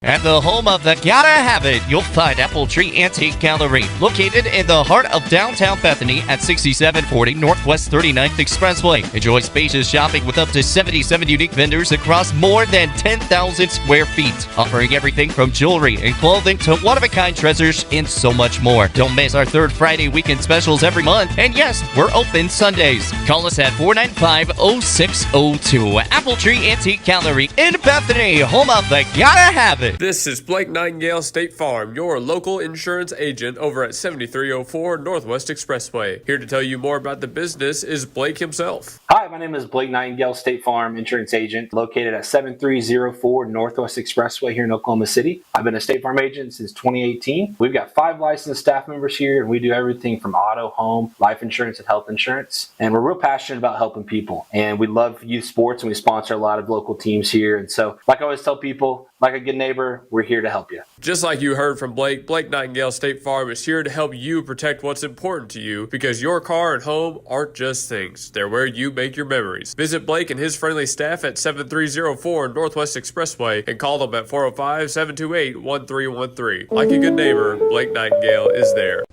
At the home of the Gotta Have It, you'll find Apple Tree Antique Gallery, located in the heart of downtown Bethany at 6740 Northwest 39th Expressway. Enjoy spacious shopping with up to 77 unique vendors across more than 10,000 square feet, offering everything from jewelry and clothing to one-of-a-kind treasures and so much more. Don't miss our third Friday weekend specials every month, and yes, we're open Sundays. Call us at 495-0602. Apple Tree Antique Gallery in Bethany, home of the Gotta Have It. This is Blake Nightingale State Farm, your local insurance agent over at 7304 Northwest Expressway. Here to tell you more about the business is Blake himself. Hi, my name is Blake Nightingale, State Farm insurance agent located at 7304 Northwest Expressway here in Oklahoma City. I've been a State Farm agent since 2018. We've got 5 licensed staff members here, and we do everything from auto, home, life insurance, and health insurance. And we're real passionate about helping people. And we love youth sports, and we sponsor a lot of local teams here. And so, like I always tell people, like a good neighbor, we're here to help you. Just like you heard from Blake, Blake Nightingale State Farm is here to help you protect what's important to you, because your car and home aren't just things. They're where you make your memories. Visit Blake and his friendly staff at 7304 Northwest Expressway and call them at 405-728-1313. Like a good neighbor, Blake Nightingale is there.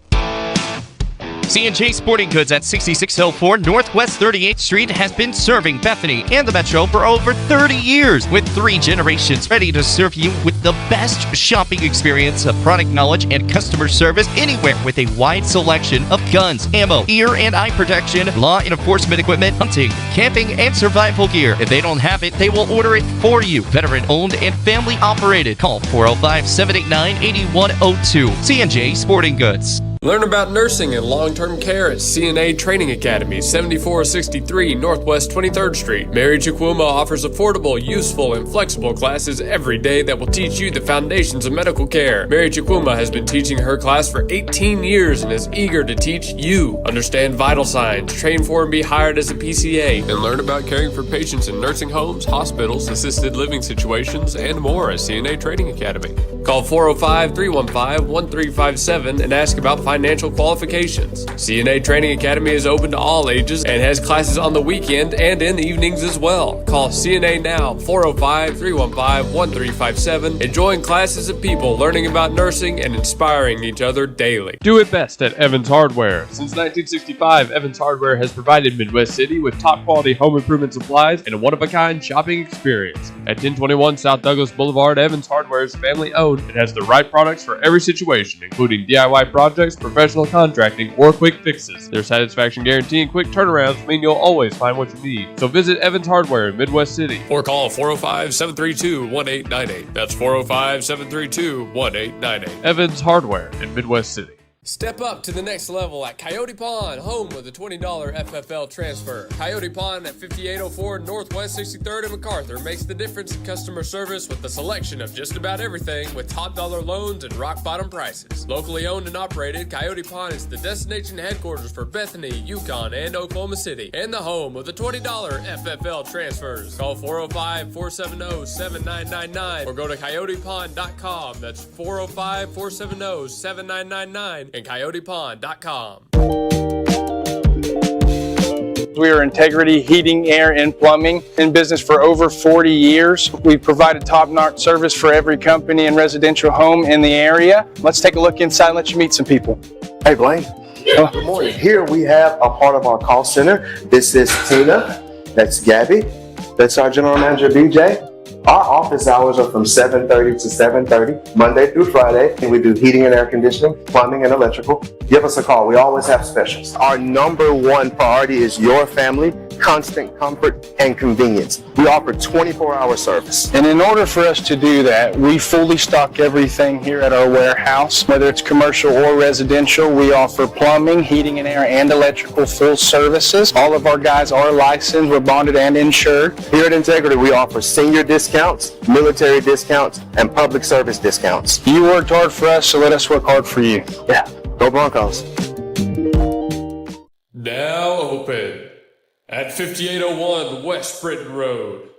C&J Sporting Goods at 6604 Northwest 38th Street has been serving Bethany and the Metro for over 30 years, with 3 generations ready to serve you with the best shopping experience of product knowledge and customer service anywhere, with a wide selection of guns, ammo, ear and eye protection, law enforcement equipment, hunting, camping, and survival gear. If they don't have it, they will order it for you. Veteran owned and family operated. Call 405-789-8102. C&J Sporting Goods. Learn about nursing and long-term care at CNA Training Academy, 7463 Northwest 23rd Street. Mary Chikwuma offers affordable, useful, and flexible classes every day that will teach you the foundations of medical care. Mary Chikwuma has been teaching her class for 18 years and is eager to teach you. Understand vital signs, train for and be hired as a PCA, and learn about caring for patients in nursing homes, hospitals, assisted living situations, and more at CNA Training Academy. Call 405-315-1357 and ask about financial qualifications. CNA Training Academy is open to all ages and has classes on the weekend and in the evenings as well. Call CNA now, 405-315-1357, and join classes of people learning about nursing and inspiring each other daily. Do it best at Evans Hardware. Since 1965, Evans Hardware has provided Midwest City with top quality home improvement supplies and a one-of-a-kind shopping experience. At 1021 South Douglas Boulevard, Evans Hardware is family owned and has the right products for every situation, including DIY projects, professional contracting, or quick fixes. Their satisfaction guarantee and quick turnarounds mean you'll always find what you need. So visit Evans Hardware in Midwest City. Or call 405-732-1898. That's 405-732-1898. Evans Hardware in Midwest City. Step up to the next level at Coyote Pond, home with a $20 FFL transfer. Coyote Pond at 5804 Northwest 63rd and MacArthur makes the difference in customer service with the selection of just about everything, with top dollar loans and rock bottom prices. Locally owned and operated, Coyote Pond is the destination headquarters for Bethany, Yukon, and Oklahoma City, and the home of the $20 FFL transfers. Call 405-470-7999 or go to coyotepond.com. That's 405-470-7999. and coyotepond.com. We are Integrity Heating, Air, and Plumbing, in business for over 40 years. We provide a top-notch service for every company and residential home in the area. Let's take a look inside and let you meet some people. Hey, Blaine. Good morning. Here we have a part of our call center. This is Tina. That's Gabby. That's our general manager, BJ. Our office hours are from 7:30 to 7:30, Monday through Friday. And we do heating and air conditioning, plumbing, and electrical. Give us a call. We always have specials. Our number one priority is your family, constant comfort, and convenience. We offer 24-hour service. And in order for us to do that, we fully stock everything here at our warehouse. Whether it's commercial or residential, we offer plumbing, heating and air, and electrical full services. All of our guys are licensed, we're bonded and insured. Here at Integrity, we offer senior discounts, military discounts, and public service discounts. You worked hard for us, so let us work hard for you. Yeah, go Broncos. Now open at 5801 West Britain Road.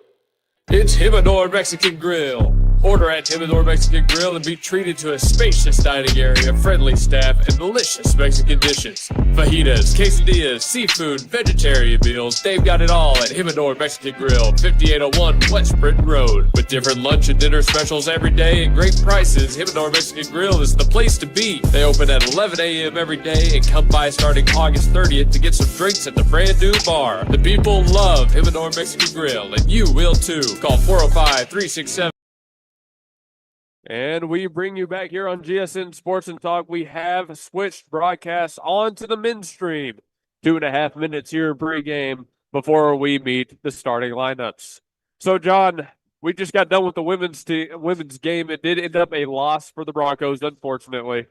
It's Himador Mexican Grill. Order at Humidor Mexican Grill and be treated to a spacious dining area, friendly staff, and delicious Mexican dishes. Fajitas, quesadillas, seafood, vegetarian meals, they've got it all at Humidor Mexican Grill, 5801 West Britain Road. With different lunch and dinner specials every day and great prices, Humidor Mexican Grill is the place to be. They open at 11 a.m. every day and come by starting August 30th to get some drinks at the brand new bar. The people love Humidor Mexican Grill, and you will too. Call 405-367. And we bring you back here on GSN Sports and Talk. We have switched broadcasts onto the men's stream. 2.5 minutes here pregame before we meet the starting lineups. So, John, we just got done with the women's game. It did end up a loss for the Broncos, unfortunately.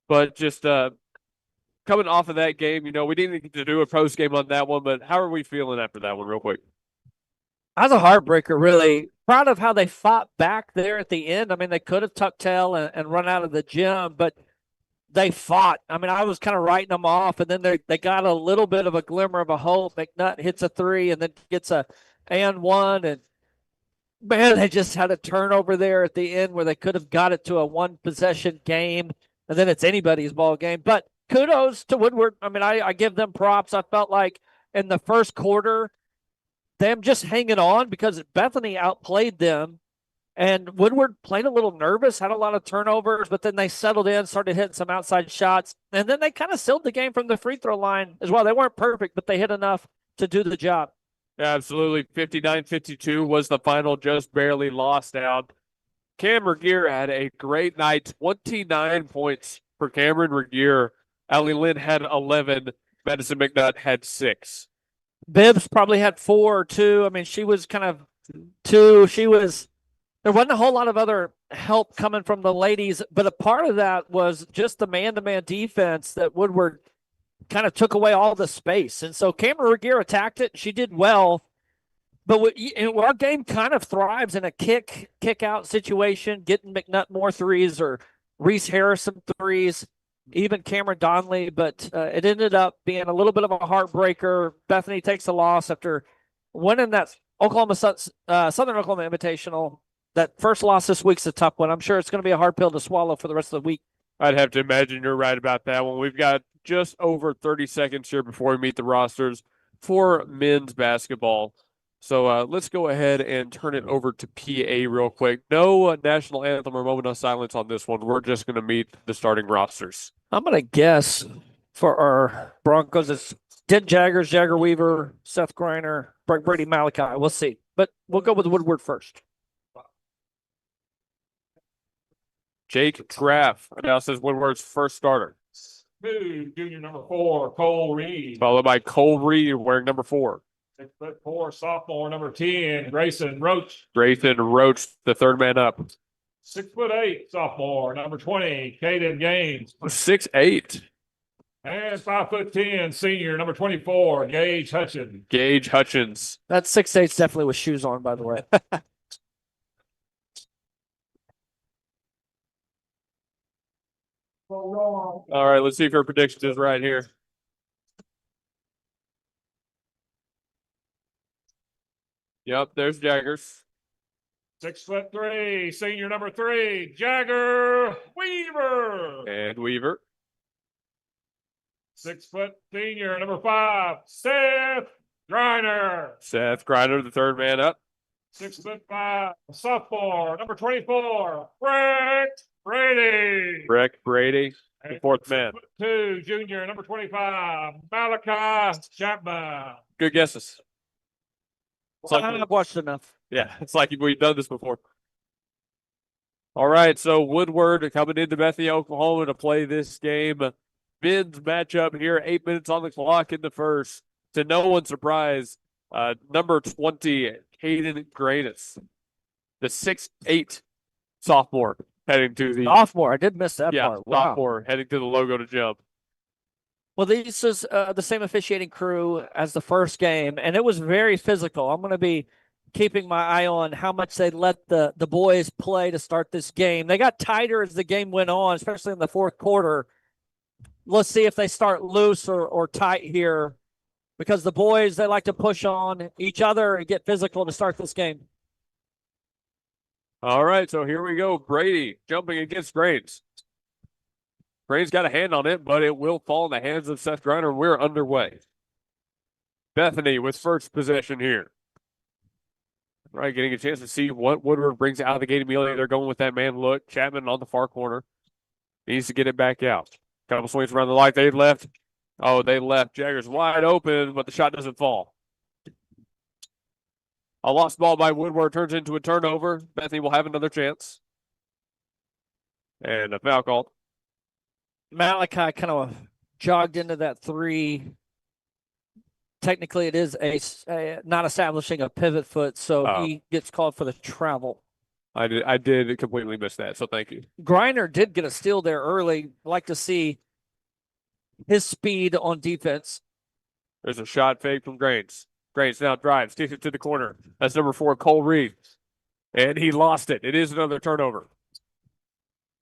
But just coming off of that game, we didn't get to do a post game on that one. But how are we feeling after that one, real quick? That's a heartbreaker, really. Proud of how they fought back there at the end. I mean, they could have tucked tail and run out of the gym, but they fought. I mean, I was kind of writing them off, and then they got a little bit of a glimmer of a hope. McNutt hits a 3 and then gets a and 1, and man, they just had a turnover there at the end where they could have got it to a one-possession game, and then it's anybody's ball game. But kudos to Woodward. I mean, I give them props. I felt like in the first quarter, them just hanging on because Bethany outplayed them, and Woodward played a little nervous, had a lot of turnovers, but then they settled in, started hitting some outside shots, and then they kind of sealed the game from the free throw line as well. They weren't perfect, but they hit enough to do the job. Yeah, absolutely. 59-52 was the final, just barely lost out. Cam Regier had a great night, 29 points for Cameron Regier. Allie Lynn had 11. Madison McNutt had 6. Bibbs probably had 4 or 2. I mean, she was kind of 2. There wasn't a whole lot of other help coming from the ladies, but a part of that was just the man-to-man defense that Woodward kind of took away all the space. And so Cameron Regier attacked it. She did well. But our game kind of thrives in a kick-out situation, getting McNutt more threes or Reese Harris some threes, even Cameron Donnelly, but it ended up being a little bit of a heartbreaker. Bethany takes a loss after winning that Southern Oklahoma Invitational. That first loss this week's a tough one. I'm sure it's going to be a hard pill to swallow for the rest of the week. I'd have to imagine you're right about that one. We've got just over 30 seconds here before we meet the rosters for men's basketball. So let's go ahead and turn it over to PA real quick. No national anthem or moment of silence on this one. We're just going to meet the starting rosters. I'm going to guess for our Broncos, it's Dent Jaggers, Jagger Weaver, Seth Griner, Brady Malachi. We'll see. But we'll go with Woodward first. Jake Graff announces Woodward's first starter. Junior number 4, Cole Reed. Followed by Cole Reed wearing number 4. 6'4", sophomore number 10, Grayson Roach. Grayson Roach, the third man up. 6'8", sophomore number 20, Caden Gaines. 6'8". And 5'10", senior number 24, Gage Hutchins. Gage Hutchins. That's 6'8", definitely with shoes on, by the way. All right, let's see if your prediction is right here. Yep, there's Jaggers. 6'3", senior number 3, Jagger Weaver. And Weaver. 6 foot senior number 5, Seth Griner. Seth Griner, the third man up. 6'5", sophomore number 24, Breck Brady. Breck Brady, the fourth man. 6'2", junior number 25, Malachi Chapman. Good guesses. I've watched enough. Yeah, it's like we've done this before. All right, so Woodward coming into Bethany, Oklahoma to play this game. Men's matchup here, 8 minutes on the clock in the first. To no one's surprise, number 20, Caden Granis, the 6'8" sophomore heading to the sophomore. I did miss that part. Wow. Sophomore heading to the logo to jump. Well, this is the same officiating crew as the first game, and it was very physical. I'm going to be keeping my eye on how much they let the boys play to start this game. They got tighter as the game went on, especially in the fourth quarter. Let's see if they start loose or tight here, because the boys, they like to push on each other and get physical to start this game. All right, so here we go. Brady jumping against Grains. Grains got a hand on it, but it will fall in the hands of Seth Griner. We're underway. Bethany with first possession here. All right, getting a chance to see what Woodward brings out of the gate immediately. They're going with that man look. Chapman on the far corner. Needs to get it back out. Couple swings around the light. They left. Oh, they left. Jaggers wide open, but the shot doesn't fall. A lost ball by Woodward turns into a turnover. Bethany will have another chance. And a foul called. Malachi kind of jogged into that three. Technically, it is a not establishing a pivot foot, so he gets called for the travel. I did completely miss that, so thank you. Griner did get a steal there early. I'd like to see his speed on defense. There's a shot fake from Grains. Grains now drives, takes it to the corner. That's number 4, Cole Reed. And he lost it. It is another turnover.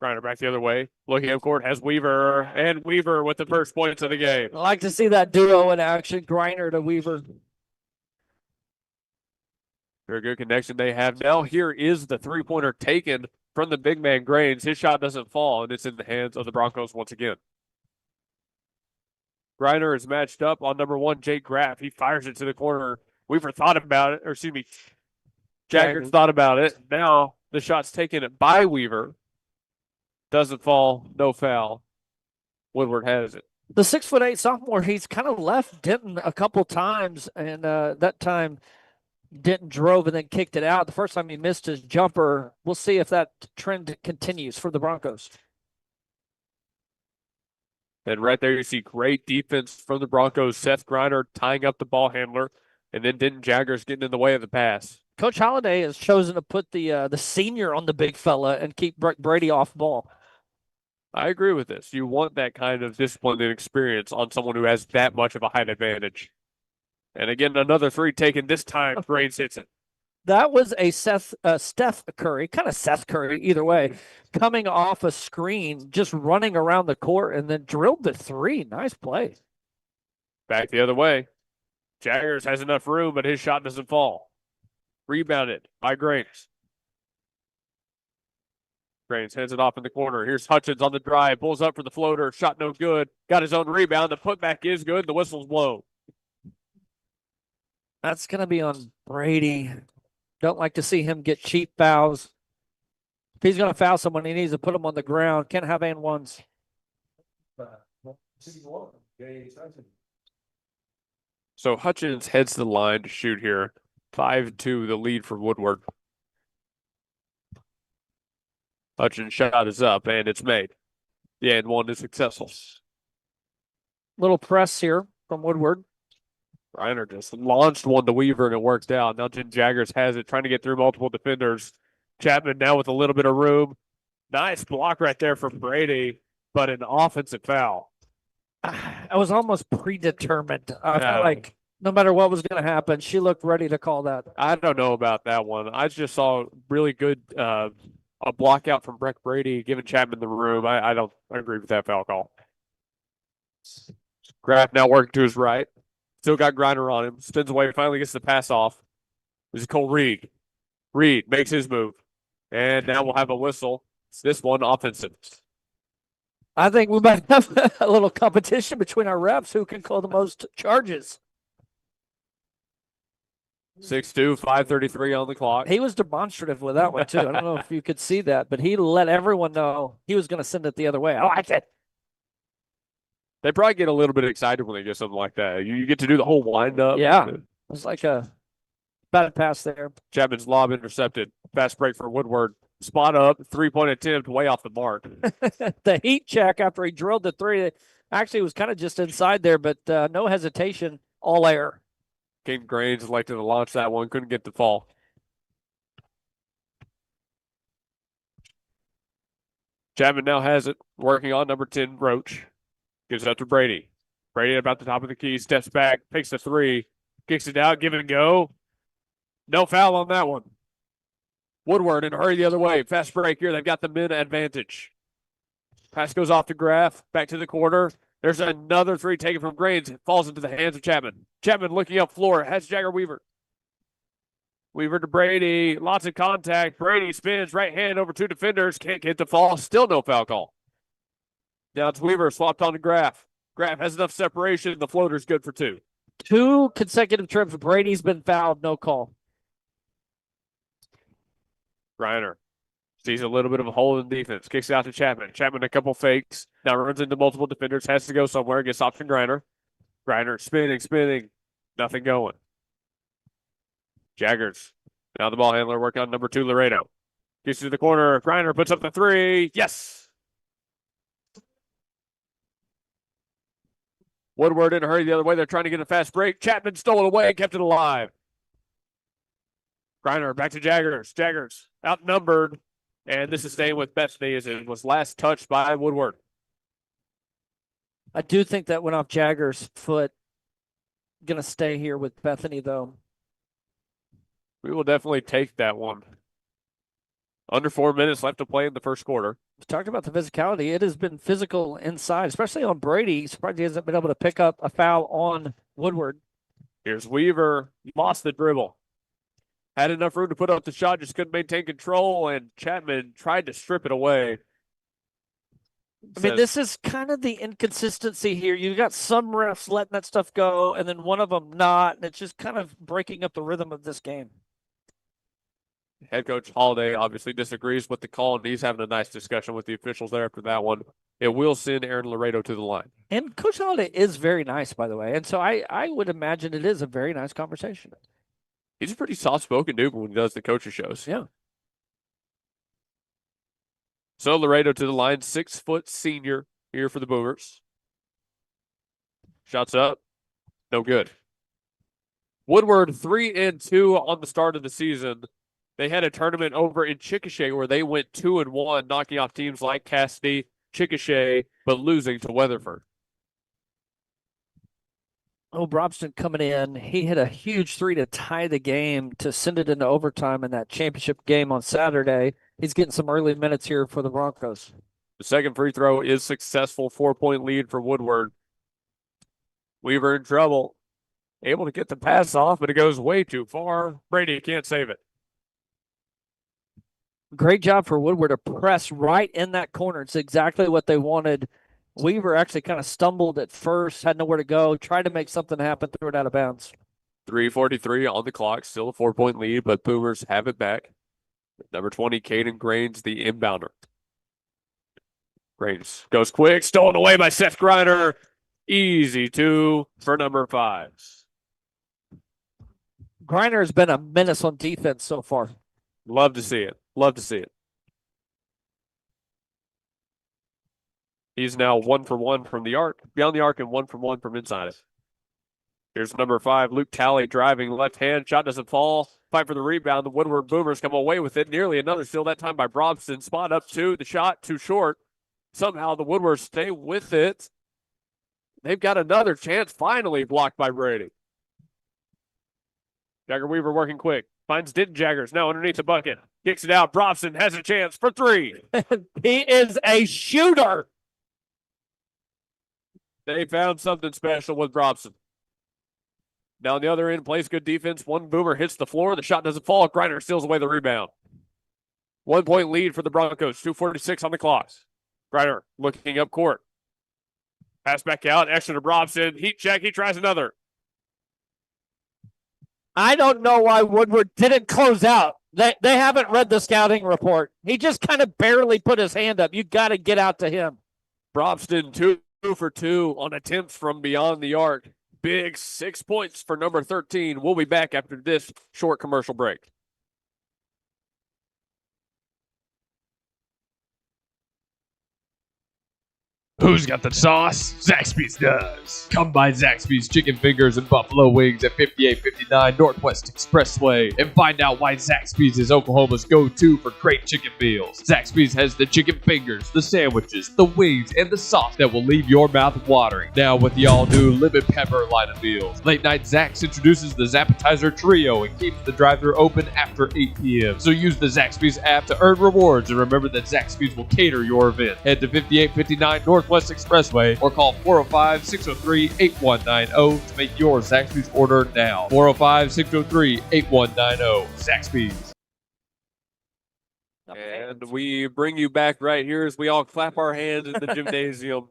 Griner back the other way. Looking up court has Weaver. And Weaver with the first points of the game. I like to see that duo in action, Griner to Weaver. Very good connection they have. Now here is the three-pointer taken from the big man Grains. His shot doesn't fall, and it's in the hands of the Broncos once again. Griner is matched up on number 1, Jake Graff. He fires it to the corner. Weaver thought about it, or excuse me, Jaggers thought about it. Now the shot's taken by Weaver. Doesn't fall, no foul. Woodward has it. The 6'8" sophomore, he's kind of left Denton a couple times, and that time Denton drove and then kicked it out. The first time he missed his jumper. We'll see if that trend continues for the Broncos. And right there, you see great defense from the Broncos. Seth Griner tying up the ball handler, and then Denton Jaggers getting in the way of the pass. Coach Holliday has chosen to put the senior on the big fella and keep Brady off ball. I agree with this. You want that kind of discipline and experience on someone who has that much of a height advantage. And again, another three taken. This time, Grains hits it. That was a Steph Curry, kind of Seth Curry, either way, coming off a screen, just running around the court, and then drilled the three. Nice play. Back the other way. Jaggers has enough room, but his shot doesn't fall. Rebounded by Grains. Grains heads it off in the corner. Here's Hutchins on the drive. Pulls up for the floater. Shot no good. Got his own rebound. The putback is good. The whistle's blown. That's going to be on Brady. Don't like to see him get cheap fouls. If he's going to foul someone, he needs to put him on the ground. Can't have and ones. So Hutchins heads to the line to shoot here. 5-2, the lead for Woodward. Hutchins' shot is up, and it's made. The and one is successful. Little press here from Woodward. Reiner just launched one to Weaver, and it worked out. Now Jen Jaggers has it, trying to get through multiple defenders. Chapman now with a little bit of room. Nice block right there from Brady, but an offensive foul. I was almost predetermined. I felt like no matter what was going to happen, she looked ready to call that. I don't know about that one. I just saw really good a block out from Breck Brady, giving Chapman the room. I don't agree with that foul call. Graff now working to his right. Still got Griner on him. Spins away, finally gets the pass off. This is Cole Reed. Reed makes his move. And now we'll have a whistle. It's this one offensive. I think we might have a little competition between our refs who can call the most charges. 6-2, 5:33 on the clock. He was demonstrative with that one, too. I don't know if you could see that, but he let everyone know he was going to send it the other way. I liked it. They probably get a little bit excited when they get something like that. You get to do the whole wind-up. Yeah. It was like a bad pass there. Chapman's lob intercepted. Fast break for Woodward. Spot up. Three-point attempt way off the mark. The heat check after he drilled the three. Actually, was kind of just inside there, but no hesitation. All air. King Grains elected to launch that one. Couldn't get the fall. Chapman now has it. Working on number 10, Roach. Gives it up to Brady. Brady about the top of the key. Steps back. Takes the three. Kicks it out. Give it a go. No foul on that one. Woodward in a hurry the other way. Fast break here. They've got the men advantage. Pass goes off to Graff. Back to the corner. There's another three taken from Grains. It falls into the hands of Chapman. Chapman looking up floor. Has Jagger Weaver. Weaver to Brady. Lots of contact. Brady spins right hand over two defenders. Can't get the fall. Still no foul call. Now it's Weaver swapped on to Graff. Graff has enough separation. The floater's good for 2. 2 consecutive trips. Brady's been fouled. No call. Griner sees a little bit of a hole in defense. Kicks it out to Chapman. Chapman a couple fakes. Now runs into multiple defenders. Has to go somewhere. Gets option Griner. Griner spinning. Nothing going. Jaggers. Now the ball handler working on number 2, Laredo. Gets to the corner. Griner puts up the 3. Yes! Woodward in a hurry the other way. They're trying to get a fast break. Chapman stole it away and kept it alive. Griner back to Jaggers. Jaggers outnumbered. And this is staying with Bethany as it was last touched by Woodward. I do think that went off Jaggers' foot. Going to stay here with Bethany, though. We will definitely take that one. Under 4 minutes left to play in the first quarter. We talked about the physicality. It has been physical inside, especially on Brady. Surprised he hasn't been able to pick up a foul on Woodward. Here's Weaver. Lost the dribble. Had enough room to put up the shot, just couldn't maintain control, and Chapman tried to strip it away. I mean, this is kind of the inconsistency here. You got some refs letting that stuff go, and then one of them not, and it's just kind of breaking up the rhythm of this game. Head coach Holiday obviously disagrees with the call, and he's having a nice discussion with the officials there after that one. It will send Aaron Laredo to the line. And Coach Holiday is very nice, by the way, and so I would imagine it is a very nice conversation. He's a pretty soft-spoken dude when he does the coaches shows. Yeah. So Laredo to the line, 6-foot senior here for the Boomers. Shots up, no good. Woodward 3-2 on the start of the season. They had a tournament over in Chickasha where they went 2-1, knocking off teams like Cassidy, Chickasha, but losing to Weatherford. Oh, Brobston coming in. He hit a huge 3 to tie the game to send it into overtime in that championship game on Saturday. He's getting some early minutes here for the Broncos. The second free throw is successful. 4-point lead for Woodward. Weaver in trouble. Able to get the pass off, but it goes way too far. Brady can't save it. Great job for Woodward to press right in that corner. It's exactly what they wanted. Weaver actually kind of stumbled at first, had nowhere to go, tried to make something happen, threw it out of bounds. 3:43 on the clock, still a 4-point lead, but Boomers have it back. Number 20, Caden Grains, the inbounder. Grains goes quick, stolen away by Seth Griner. Easy 2 for number 5. Griner has been a menace on defense so far. Love to see it. Love to see it. He's now 1 for 1 from the arc, beyond the arc, and 1 for 1 from inside it. Here's number 5, Luke Talley driving left hand. Shot doesn't fall. Fight for the rebound. The Woodward Boomers come away with it. Nearly another steal, that time by Brobson. Spot up 2. The shot too short. Somehow the Woodwards stay with it. They've got another chance, finally blocked by Brady. Jagger Weaver working quick. Finds Denton Jaggers now underneath the bucket. Kicks it out. Brobson has a chance for 3. He is a shooter. They found something special with Brobson. Now on the other end, plays good defense. One Boomer hits the floor. The shot doesn't fall. Griner steals away the rebound. 1-point lead for the Broncos. 2:46 on the clock. Griner looking up court. Pass back out. Extra to Brobson. Heat check. He tries another. I don't know why Woodward didn't close out. They haven't read the scouting report. He just kind of barely put his hand up. You got to get out to him. Brobson 2 for 2 on attempts from beyond the arc. Big 6 points for number 13. We'll be back after this short commercial break. Who's got the sauce? Zaxby's does. Come by Zaxby's Chicken Fingers and Buffalo Wings at 5859 Northwest Expressway and find out why Zaxby's is Oklahoma's go-to for great chicken meals. Zaxby's has the chicken fingers, the sandwiches, the wings, and the sauce that will leave your mouth watering. Now with the all-new lemon pepper line of meals. Late Night Zax introduces the Zappetizer Trio and keeps the drive-thru open after 8 p.m. So use the Zaxby's app to earn rewards and remember that Zaxby's will cater your event. Head to 5859 Northwest Northwest Expressway or call 405-603-8190 to make your Zaxby's order now. 405-603-8190. Zaxby's. And we bring you back right here as we all clap our hands in the gymnasium.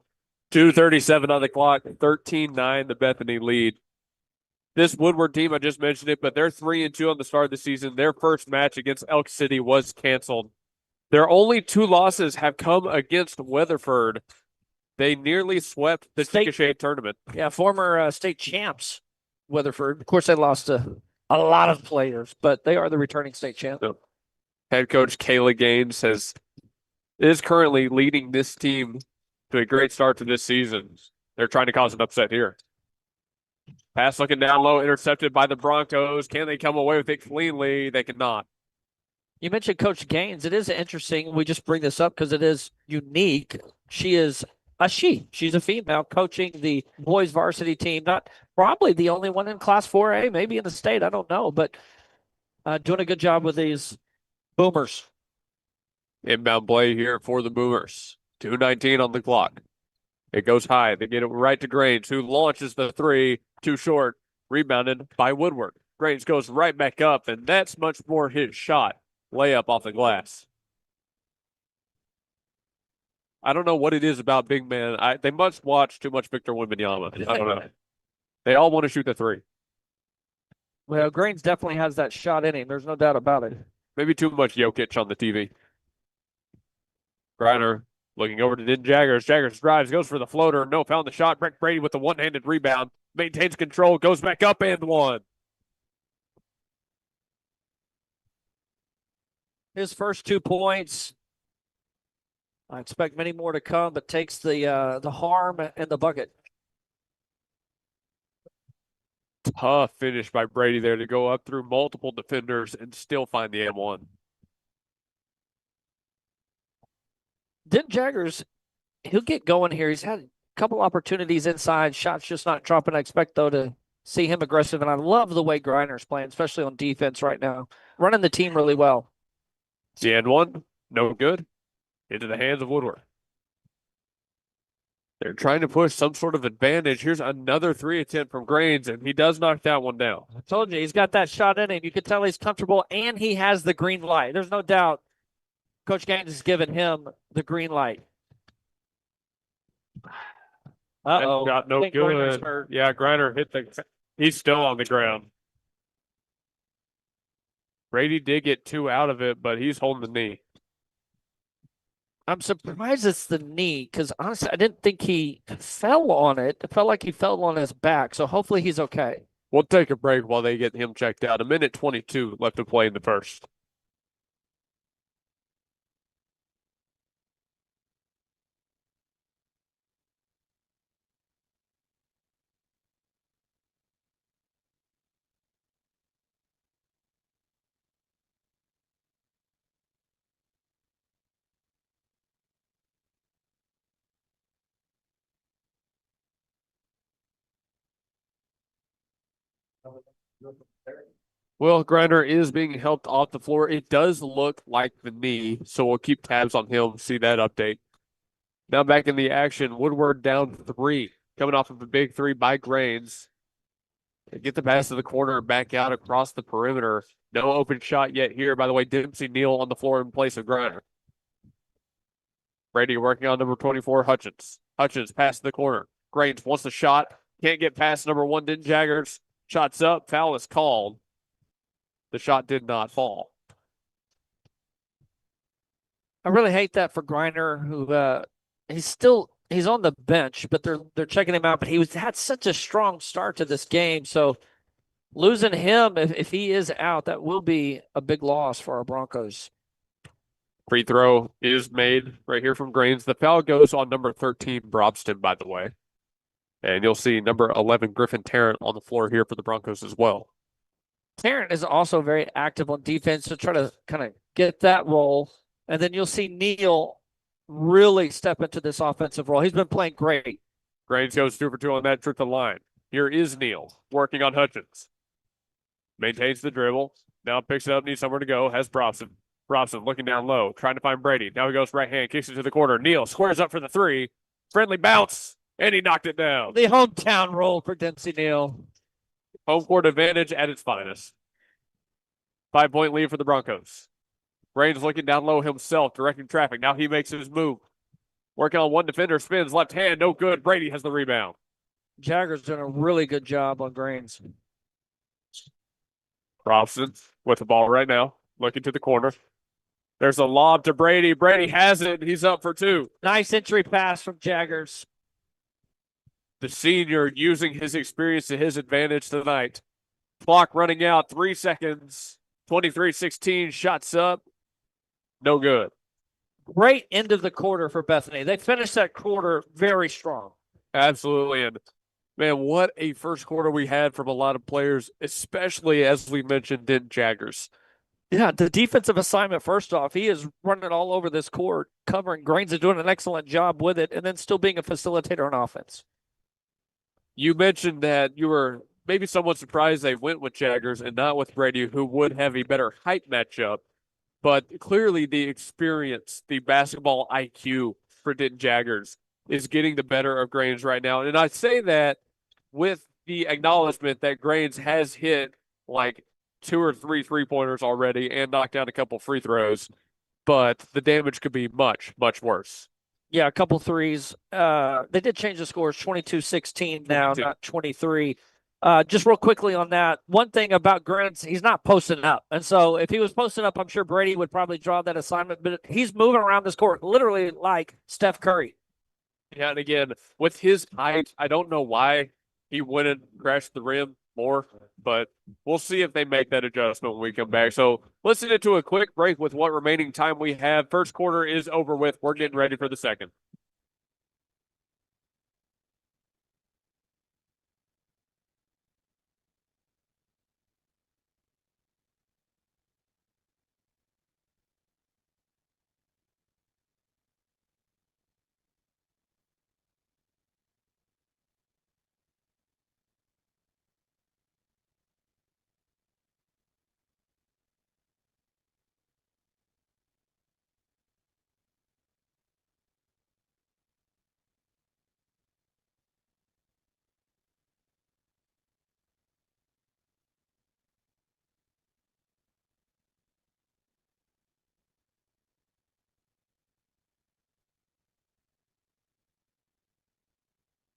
2:37 on the clock, 13-9 the Bethany lead. This Woodward team, I just mentioned it, but they're 3-2 on the start of the season. Their first match against Elk City was canceled. Their only 2 losses have come against Weatherford. They nearly swept the Chickasha tournament. Yeah, former state champs, Weatherford. Of course, they lost a lot of players, but they are the returning state champ. So, head coach Kayla Gaines is currently leading this team to a great start to this season. They're trying to cause an upset here. Pass looking down low, intercepted by the Broncos. Can they come away with it cleanly? They cannot. You mentioned Coach Gaines. It is interesting. We just bring this up because it is unique. She is She's a female coaching the boys varsity team. Not probably the only one in Class 4A, maybe in the state. I don't know, but doing a good job with these Boomers. Inbound play here for the Boomers. 2:19 on the clock. It goes high. They get it right to Grains, who launches the 3, too short, rebounded by Woodward. Grains goes right back up, and that's much more his shot. Layup off the glass. I don't know what it is about big men. They must watch too much Victor Wembanyama. I don't know. They all want to shoot the 3. Well, Grains definitely has that shot in him. There's no doubt about it. Maybe too much Jokic on the TV. Griner looking over to Din Jaggers. Jaggers drives, goes for the floater. No, found the shot. Breck Brady with the one-handed rebound. Maintains control, goes back up and one. His first 2 points. I expect many more to come, but takes the harm and the bucket. Tough finish by Brady there to go up through multiple defenders and still find the M1. Din Jaggers, he'll get going here. He's had a couple opportunities inside, shots just not dropping. I expect, though, to see him aggressive, and I love the way Griner's playing, especially on defense right now. Running the team really well. The end one, no good. Into the hands of Woodward. They're trying to push some sort of advantage. Here's another 3 attempt from Grains, and he does knock that one down. I told you, he's got that shot in him. You can tell he's comfortable, and he has the green light. There's no doubt Coach Gaines has given him the green light. Uh-oh. Got no good. Yeah, Griner hit he's still on the ground. Brady did get 2 out of it, but he's holding the knee. I'm surprised it's the knee because, honestly, I didn't think he fell on it. It felt like he fell on his back, so hopefully he's okay. We'll take a break while they get him checked out. 1:22 left to play in the first. Well, Griner is being helped off the floor. It does look like the knee, so we'll keep tabs on him, see that update. Now back in the action, Woodward down 3, coming off of a big 3 by Grains. They get the pass to the corner, back out across the perimeter. No open shot yet here. By the way, Dempsey Neal on the floor in place of Griner. Brady working on number 24, Hutchins. Hutchins pass to the corner. Grains wants the shot. Can't get past number 1, Din Jaggers. Shots up. Foul is called. The shot did not fall. I really hate that for Griner, who he's on the bench, but they're checking him out. But had such a strong start to this game, so losing him if he is out, that will be a big loss for our Broncos. Free throw is made right here from Grains. The foul goes on number 13, Brobston, by the way. And you'll see number 11, Griffin Tarrant, on the floor here for the Broncos as well. Tarrant is also very active on defense to try to kind of get that role. And then you'll see Neal really step into this offensive role. He's been playing great. Grains goes 2 for 2 on that trip to line. Here is Neal working on Hutchins. Maintains the dribble. Now picks it up, needs somewhere to go. Has Brobson. Brobson looking down low, trying to find Brady. Now he goes right hand, kicks it to the corner. Neal squares up for the 3. Friendly bounce, and he knocked it down. The hometown roll for Dempsey Neal. Home court advantage at its finest. 5-point lead for the Broncos. Grains looking down low himself, directing traffic. Now he makes his move. Working on one defender, spins left hand, no good. Brady has the rebound. Jagger's done a really good job on Grains. Robson with the ball right now, looking to the corner. There's a lob to Brady. Brady has it. He's up for two. Nice entry pass from Jaggers. The senior using his experience to his advantage tonight. Clock running out, 3 seconds. 23-16, shots up. No good. Great end of the quarter for Bethany. They finished that quarter very strong. Absolutely. And man, what a first quarter we had from a lot of players, especially as we mentioned in Jaggers. Yeah, the defensive assignment, first off, he is running all over this court, covering Grains and doing an excellent job with it, and then still being a facilitator on offense. You mentioned that you were maybe somewhat surprised they went with Jaggers and not with Brady, who would have a better height matchup. But clearly the experience, the basketball IQ for Denton Jaggers is getting the better of Grains right now. And I say that with the acknowledgement that Grains has hit like 2 or 3 3-pointers already and knocked down a couple free throws. But the damage could be much, much worse. Yeah, a couple threes. They did change the scores, 22-16 now, 22. not 23. Just real quickly on that, one thing about Grains, he's not posting up. And so if he was posting up, I'm sure Brady would probably draw that assignment. But he's moving around this court literally like Steph Curry. Yeah, and again, with his height, I don't know why he wouldn't crash the rim more, but we'll see if they make that adjustment when we come back. So let's get into a quick break with what remaining time we have. First quarter is over with. We're getting ready for the second.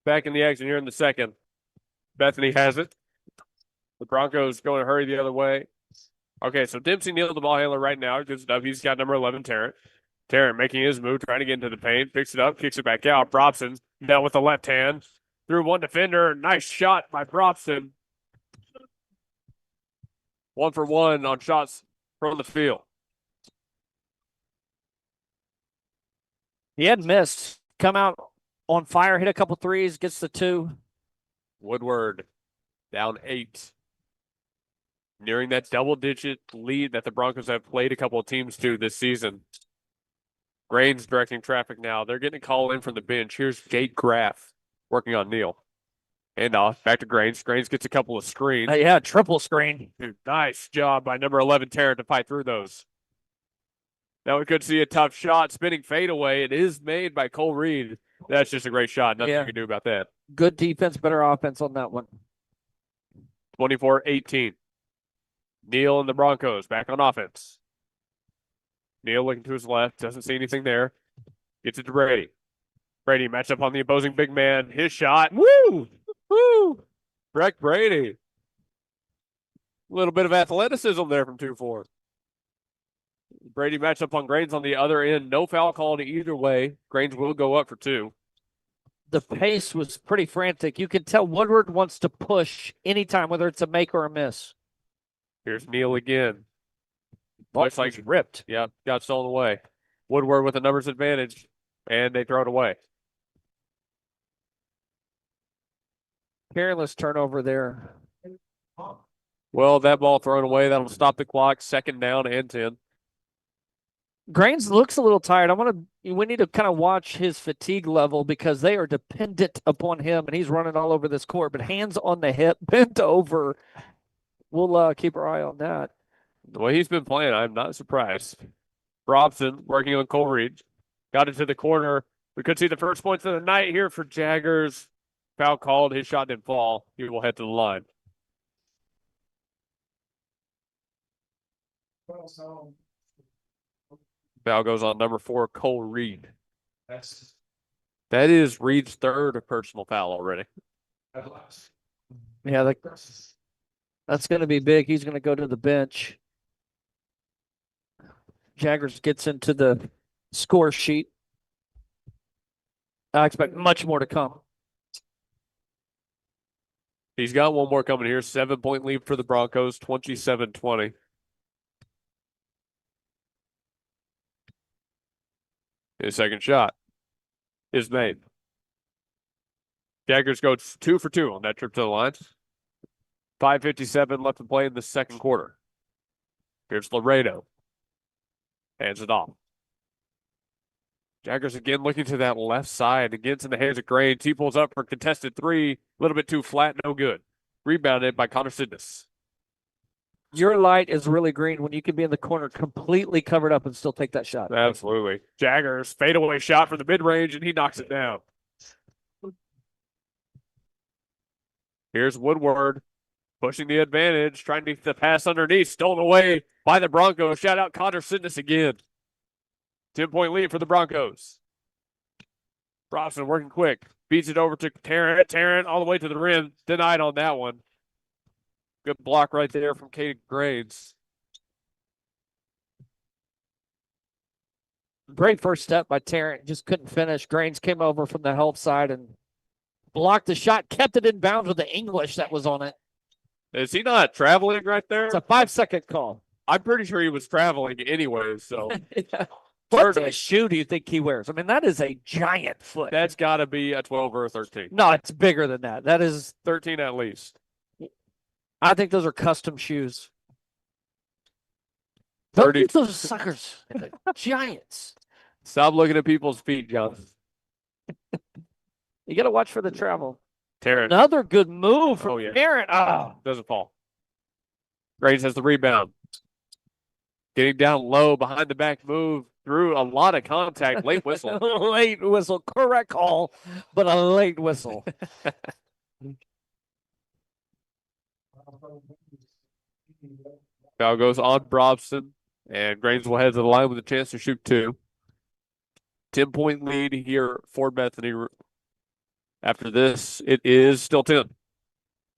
Back in the action here in the second. Bethany has it. The Broncos going to hurry the other way. Okay, so Dempsey Neal, the ball handler right now. Good stuff. He's got number 11, Tarrant. Tarrant making his move, trying to get into the paint. Picks it up, kicks it back out. Brobson now with the left hand. Through one defender. Nice shot by Brobson. 1 for 1 on shots from the field. He had missed. Come out on fire, hit a couple threes, gets the 2. Woodward down 8. Nearing that double-digit lead that the Broncos have played a couple of teams to this season. Grains directing traffic now. They're getting a call in from the bench. Here's Jake Graff working on Neal. And off, back to Grains. Grains gets a couple of screens. Yeah, triple screen. Dude, nice job by number 11, Tarrant, to fight through those. Now we could see a tough shot. Spinning fadeaway. It is made by Cole Reed. That's just a great shot. Nothing you can do about that. Good defense, better offense on that one. 24-18. Neal and the Broncos back on offense. Neal looking to his left. Doesn't see anything there. Gets it to Brady. Brady matched up on the opposing big man. His shot. Woo! Woo! Breck Brady. A little bit of athleticism there from 2-4. Brady matched up on Grains on the other end. No foul called either way. Grains will go up for 2. The pace was pretty frantic. You could tell Woodward wants to push anytime, whether it's a make or a miss. Here's Neal again. Looks like ripped. Yeah, got stolen away. Woodward with a numbers advantage, and they throw it away. Careless turnover there. Well, that ball thrown away. That'll stop the clock. 2nd down and 10. Grains looks a little tired. We need to kind of watch his fatigue level because they are dependent upon him, and he's running all over this court. But hands on the hip, bent over. We'll keep our eye on that. The way he's been playing, I'm not surprised. Robson working on Cole Reed. Got it to the corner. We could see the first points of the night here for Jaggers. Foul called. His shot didn't fall. He will head to the line. Foul goes on number 4, Cole Reed. That is Reed's third personal foul already. Yeah, that's going to be big. He's going to go to the bench. Jaggers gets into the score sheet. I expect much more to come. He's got one more coming here. 7-point lead for the Broncos, 27-20. His second shot is made. Jaggers go 2 for 2 on that trip to the line. 5:57 left to play in the second quarter. Here's Laredo. Hands it off. Jaggers again looking to that left side. Again in the hands of Grain. He pulls up for contested 3. A little bit too flat, no good. Rebounded by Connor Sidness. Your light is really green when you can be in the corner completely covered up and still take that shot. Absolutely. Jaggers fadeaway shot from the mid-range, and he knocks it down. Here's Woodward pushing the advantage, trying to get the pass underneath, stolen away by the Broncos. Shout out Connor Sidness again. 10-point lead for the Broncos. Brobson working quick. Beats it over to Tarrant. Tarrant all the way to the rim. Denied on that one. Good block right there from Caden Grades. Great first step by Tarrant. Just couldn't finish. Grains came over from the help side and blocked the shot. Kept it in bounds with the English that was on it. Is he not traveling right there? It's a 5-second call. I'm pretty sure he was traveling anyway, so. What kind of shoe do you think he wears? I mean, that is a giant foot. That's got to be a 12 or a 13. No, it's bigger than that. That is 13 at least. I think those are custom shoes. 30. Those suckers. Giants. Stop looking at people's feet, John. You got to watch for the travel. Tarrant. Another good move from Tarrant. Oh. Doesn't fall. Graves has the rebound. Getting down low behind the back move. Through a lot of contact. Late whistle. Late whistle. Correct call, but a late whistle. Foul goes on Brobson, and Graves will head to the line with a chance to shoot 2. 10-point lead here for Bethany. After this, it is still 10.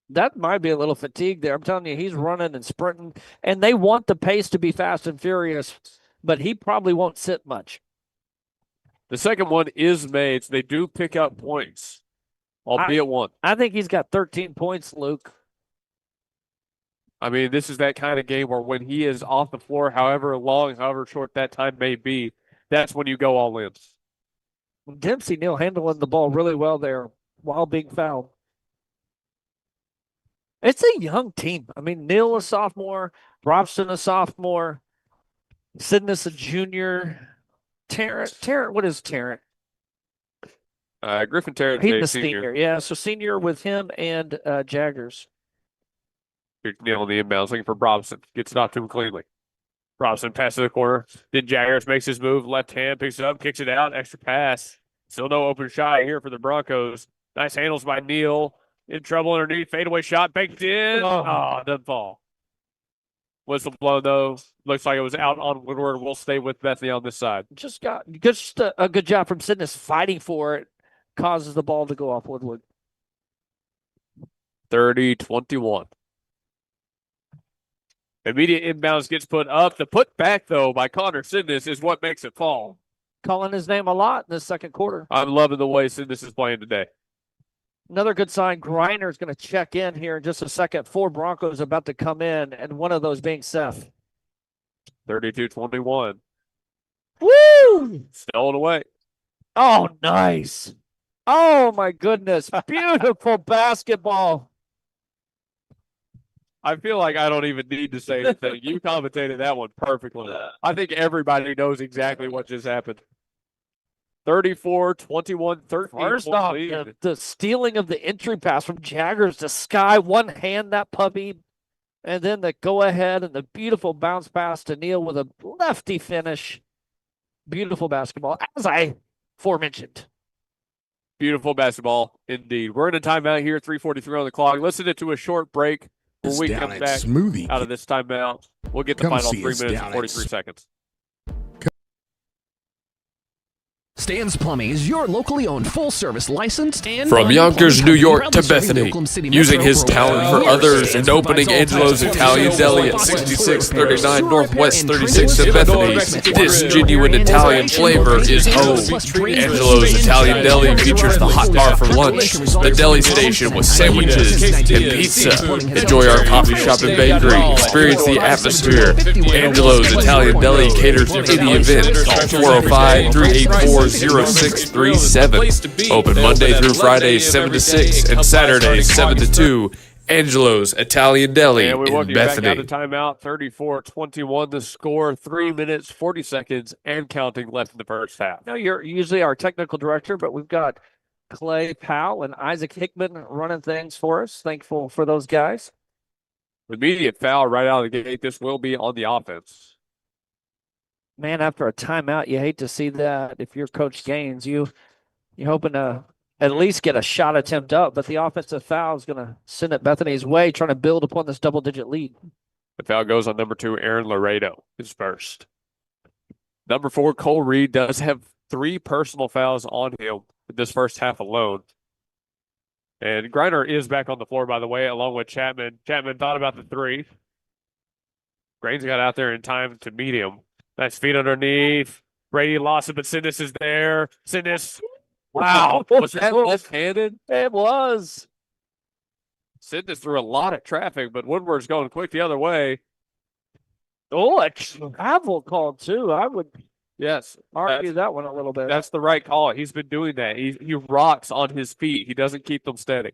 That might be a little fatigue there. I'm telling you, he's running and sprinting, and they want the pace to be fast and furious, but he probably won't sit much. The second one is made, so they do pick up points, albeit one. I think he's got 13 points, Luke. I mean, this is that kind of game where when he is off the floor, however long, however short that time may be, that's when you go all in. Dempsey Neal handling the ball really well there while being fouled. It's a young team. I mean, Neal a sophomore, Brobson a sophomore, Sidness a junior, Tarrant, what is Tarrant? Griffin Tarrant. He's a senior. Yeah, so senior with him and Jaggers. Here's Neal on the inbounds, looking for Brobson. Gets it off to him cleanly. Brobson passes the corner. Then Jaggers makes his move. Left hand, picks it up, kicks it out. Extra pass. Still no open shot here for the Broncos. Nice handles by Neal. In trouble underneath. Fadeaway shot baked in. Oh, doesn't fall. Whistle blown, though. Looks like it was out on Woodward. We'll stay with Bethany on this side. Just a good job from Sidness fighting for it. Causes the ball to go off Woodward. 30-21. Immediate inbounds gets put up. The put back, though, by Connor Sidness is what makes it fall. Calling his name a lot in this second quarter. I'm loving the way Sidness is playing today. Another good sign. Griner is going to check in here in just a second. 4 Broncos about to come in, and one of those being Seth. 32-21. Woo! Stolen away. Oh, nice. Oh, my goodness. Beautiful basketball. I feel like I don't even need to say anything. You commentated that one perfectly. I think everybody knows exactly what just happened. 34-21, 13. First off, the stealing of the entry pass from Jaggers to Sky, one hand that puppy, and then the go-ahead and the beautiful bounce pass to Neal with a lefty finish. Beautiful basketball, as I aforementioned. Beautiful basketball, indeed. We're in a timeout here, 3:43 on the clock. Let's send it to a short break. When we come back out of this timeout, we'll get the final 3 minutes and 43 seconds. Stan's Plumbing is your locally owned, full-service, licensed, and From Yonkers, New York to Bethany, using his Metro talent for others and opening Angelo's Italian Deli at 6639 Northwest 36th and Bethany, this genuine Italian flavor is home. Angelo's Italian Deli features the hot bar for lunch, the deli station with sandwiches and pizza. Enjoy our coffee shop and bakery. Experience the atmosphere. Angelo's Italian Deli caters to any event. Call 405-384-0637. Open Monday through Friday, 7 to 6, and Saturdays, 7 to 2. Angelo's Italian Deli And we welcome in you back Bethany. out of timeout. 34-21 the score. 3 minutes, 40 seconds, and counting left in the first half. Now, you're usually our technical director, but we've got Clay Powell and Isaac Hickman running things for us. Thankful for those guys. Immediate foul right out of the gate. This will be on the offense. Man, after a timeout, you hate to see that. If you're Coach Gaines, you're hoping to at least get a shot attempt up, but the offensive foul is going to send it Bethany's way, trying to build upon this double-digit lead. The foul goes on number 2, Aaron Laredo, his first. Number 4, Cole Reed does have 3 personal fouls on him in this first half alone. And Griner is back on the floor, by the way, along with Chapman. Chapman thought about the 3. Grains got out there in time to meet him. Nice feet underneath. Brady lost it, but Sinnis is there. Sinnis. Wow. Was that left-handed? It was. Sinnis threw a lot of traffic, but Woodward's going quick the other way. Oh, a travel call, too. I would argue Yes, that one a little bit. that's the right call. He's been doing that. He rocks on his feet. He doesn't keep them steady.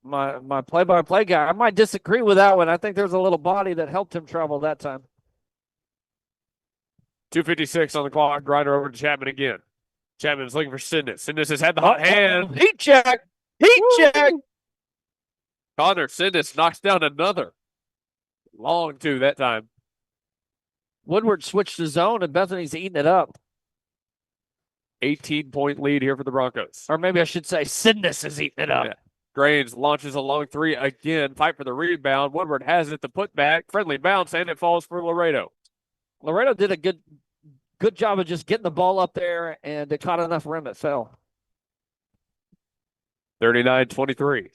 My play-by-play guy, I might disagree with that one. I think there's a little body that helped him travel that time. 2:56 on the clock. Griner over to Chapman again. Chapman's looking for Sinnis. Sinnis has had the hot hand. Heat check. Heat check. Connor Sinnis knocks down another. Long 2 that time. Woodward switched the zone, and Bethany's eating it up. 18-point lead here for the Broncos. Or maybe I should say Sidness is eating it up. Yeah. Grains launches a long 3 again. Fight for the rebound. Woodward has it. The putback. Friendly bounce, and it falls for Laredo. Laredo did a good job of just getting the ball up there, and it caught enough rim it fell. 39-23.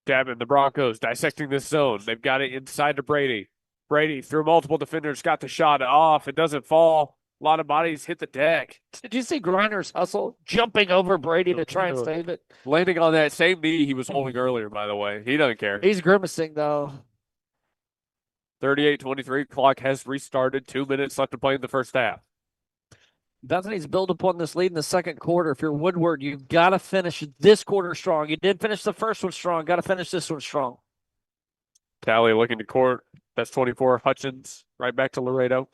Chapman, the Broncos dissecting this zone. They've got it inside to Brady. Brady through multiple defenders, got the shot off. It doesn't fall. A lot of bodies hit the deck. Did you see Griner's hustle jumping over Brady to try and save it? Landing on that same knee he was holding earlier, by the way. He doesn't care. He's grimacing, though. 38-23. Clock has restarted. 2 minutes left to play in the first half. Bethany's built upon this lead in the second quarter. If you're Woodward, you've got to finish this quarter strong. You did finish the first one strong. Got to finish this one strong. Tally looking to court. That's 24. Hutchins right back to Laredo.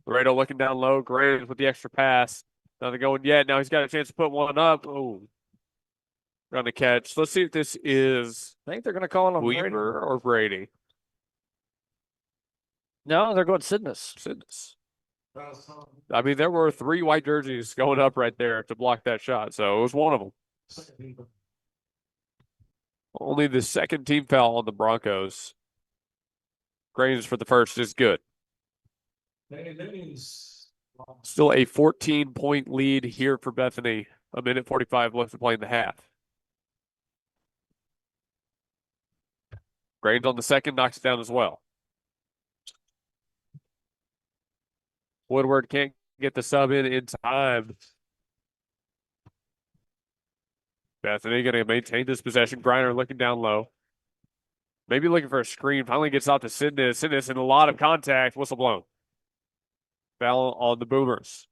Laredo looking down low. Graves with the extra pass. Nothing going yet. Now he's got a chance to put one up. Oh, going to catch. Let's see if this is I think they're going to call it on Weaver or Brady. No, they're going Sidness. Sidness. I mean, there were 3 white jerseys going up right there to block that shot, so it was one of them. Only the second team foul on the Broncos. Grains for the first is good. Still a 14-point lead here for Bethany. 1:45 left to play in the half. Grains on the second, knocks it down as well. Woodward can't get the sub in time. Bethany going to maintain this possession. Griner looking down low. Maybe looking for a screen. Finally gets out to Sidness. Sidness in a lot of contact. Whistle blown. Foul on the Boomers.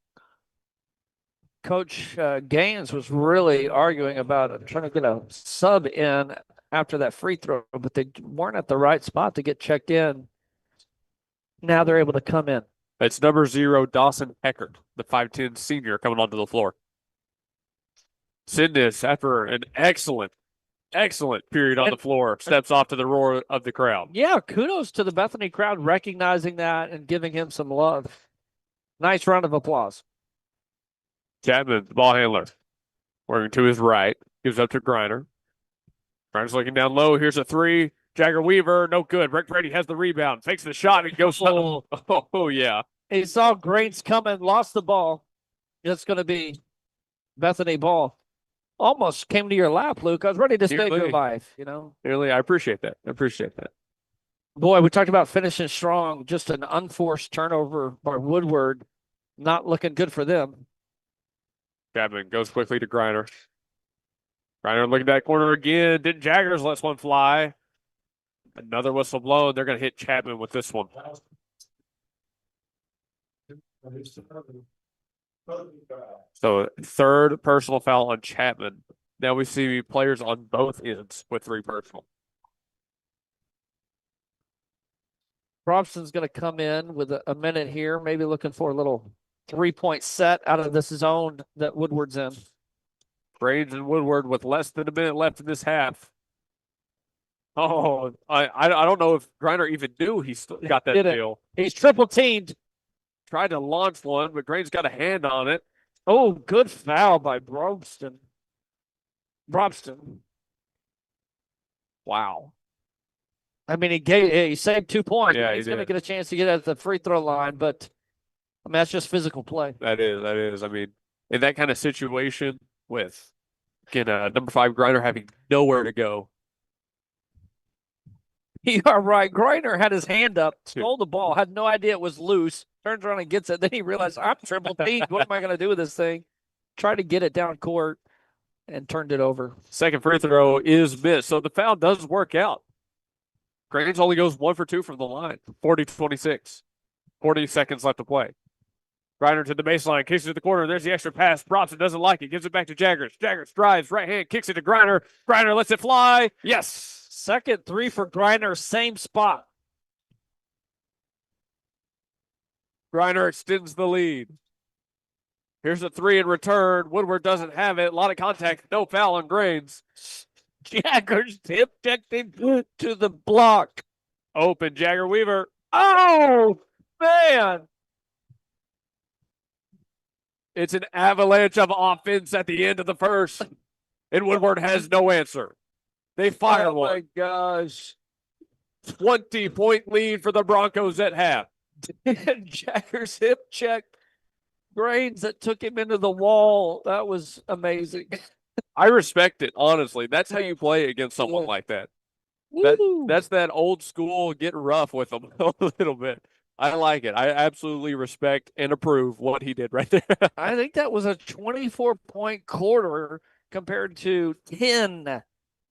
Coach Gaines was really arguing about trying to get a sub in after that free throw, but they weren't at the right spot to get checked in. Now they're able to come in. It's number 0, Dawson Eckert, the 5'10 senior, coming onto the floor. Sidness, after an excellent period on the floor, steps off to the roar of the crowd. Yeah, kudos to the Bethany crowd recognizing that and giving him some love. Nice round of applause. Chapman, the ball handler, working to his right, gives up to Griner. Griner's looking down low. Here's a three. Jagger Weaver, no good. Rick Brady has the rebound, fakes the shot, and goes. Oh, yeah. He saw Grains coming, lost the ball. It's going to be Bethany ball. Almost came to your lap, Luke. I was ready to save your life, you know. Nearly. I appreciate that. Boy, we talked about finishing strong. Just an unforced turnover by Woodward. Not looking good for them. Chapman goes quickly to Griner. Griner looking that corner again. Didn't Jaggers lets one fly. Another whistle blown. They're going to hit Chapman with this one. So third personal foul on Chapman. Now we see players on both ends with 3 personal. Robson's going to come in with a minute here, maybe looking for a little 3-point set out of this zone that Woodward's in. Grains and Woodward with less than a minute left in this half. Oh, I don't know if Griner even knew he still got that deal. He's triple teamed. Tried to launch one, but Grains got a hand on it. Oh, good foul by Brobston. Wow. I mean, he saved 2 points. Yeah, he's going to get a chance to get at the free throw line, but I mean, that's just physical play. That is. I mean, in that kind of situation with, again, number 5 Griner having nowhere to go. You are right. Griner had his hand up, stole the ball, had no idea it was loose, turns around and gets it. Then he realized, I'm triple teamed. What am I going to do with this thing? Tried to get it down court and turned it over. Second free throw is missed, so the foul does work out. Grains only goes 1 for 2 from the line. 40-26. 40 seconds left to play. Griner to the baseline, kicks it to the corner. There's the extra pass. Brobson doesn't like it. Gives it back to Jaggers. Jaggers drives, right hand, kicks it to Griner. Griner lets it fly. Yes. Second 3 for Griner, same spot. Griner extends the lead. Here's a 3 in return. Woodward doesn't have it. A lot of contact. No foul on Grains. Jaggers hip checked him to the block. Open Jagger Weaver. Oh, man. It's an avalanche of offense at the end of the first. And Woodward has no answer. They fire one. Oh, my gosh. 20-point lead for the Broncos at half. Jaggers hip checked Grains that took him into the wall. That was amazing. I respect it, honestly. That's how you play against someone like that. That's that old school get rough with them a little bit. I like it. I absolutely respect and approve what he did right there. I think that was a 24-point quarter compared to 10.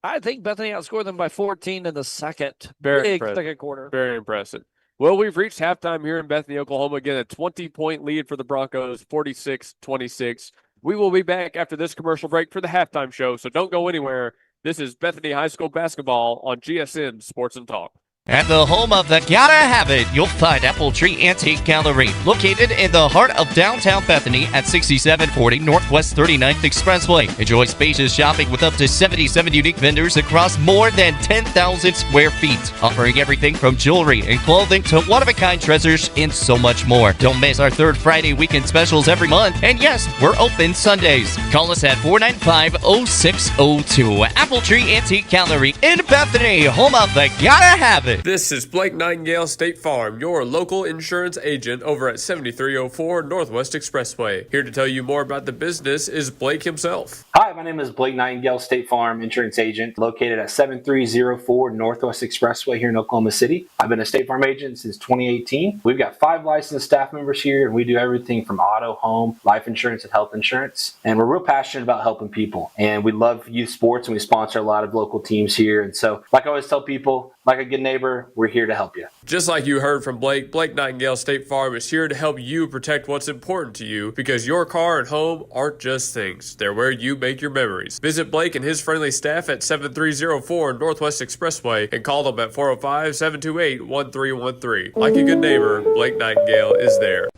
I think Bethany outscored them by 14 in the second. Very big second quarter. Very impressive. Well, we've reached halftime here in Bethany, Oklahoma. Again, a 20-point lead for the Broncos, 46-26. We will be back after this commercial break for the halftime show, so don't go anywhere. This is Bethany High School basketball on GSN Sports and Talk. At the home of the Gotta Have It, you'll find Apple Tree Antique Gallery, located in the heart of downtown Bethany at 6740 Northwest 39th Expressway. Enjoy spacious shopping with up to 77 unique vendors across more than 10,000 square feet, offering everything from jewelry and clothing to one-of-a-kind treasures and so much more. Don't miss our third Friday weekend specials every month, and yes, we're open Sundays. Call us at 495-0602. Apple Tree Antique Gallery in Bethany, home of the Gotta Have It. This is Blake Nightingale State Farm, your local insurance agent over at 7304 Northwest Expressway. Here to tell you more about the business is Blake himself. Hi, my name is Blake Nightingale, State Farm insurance agent located at 7304 Northwest Expressway here in Oklahoma City. I've been a State Farm agent since 2018. We've got 5 licensed staff members here, and we do everything from auto, home, life insurance, and health insurance. And we're real passionate about helping people. And we love youth sports, and we sponsor a lot of local teams here. And so, like I always tell people, like a good neighbor, we're here to help you. Just like you heard from Blake, Blake Nightingale State Farm is here to help you protect what's important to you, because your car and home aren't just things. They're where you make your memories. Visit Blake and his friendly staff at 7304 Northwest Expressway and call them at 405-728-1313. Like a good neighbor, Blake Nightingale is there.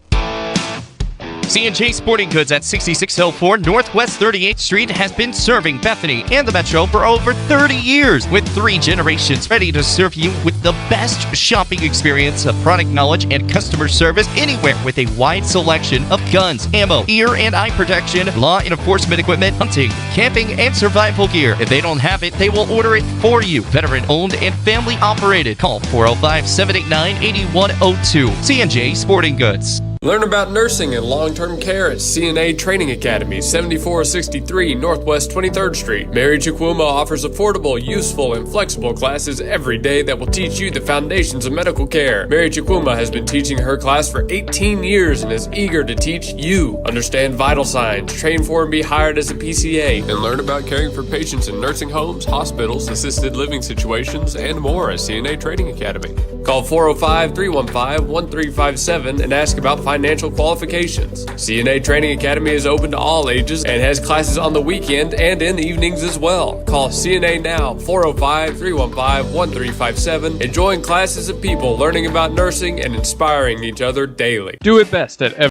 C&J Sporting Goods at 6604 Northwest 38th Street has been serving Bethany and the Metro for over 30 years, with 3 generations ready to serve you with the best shopping experience of product knowledge and customer service anywhere, with a wide selection of guns, ammo, ear and eye protection, law enforcement equipment, hunting, camping, and survival gear. If they don't have it, they will order it for you. Veteran owned and family operated. Call 405-789-8102. C&J Sporting Goods. Learn about nursing and long-term care at CNA Training Academy, 7463 Northwest 23rd Street. Mary Chukwuma offers affordable, useful, and flexible classes every day that will teach you the foundations of medical care. Mary Chukwuma has been teaching her class for 18 years and is eager to teach you. Understand vital signs, train for and be hired as a PCA, and learn about caring for patients in nursing homes, hospitals, assisted living situations, and more at CNA Training Academy. Call 405-315-1357 and ask about financial qualifications. CNA Training Academy is open to all ages and has classes on the weekend and in the evenings as well. Call CNA now, 405-315-1357, and join classes of people learning about nursing and inspiring each other daily. Do it best at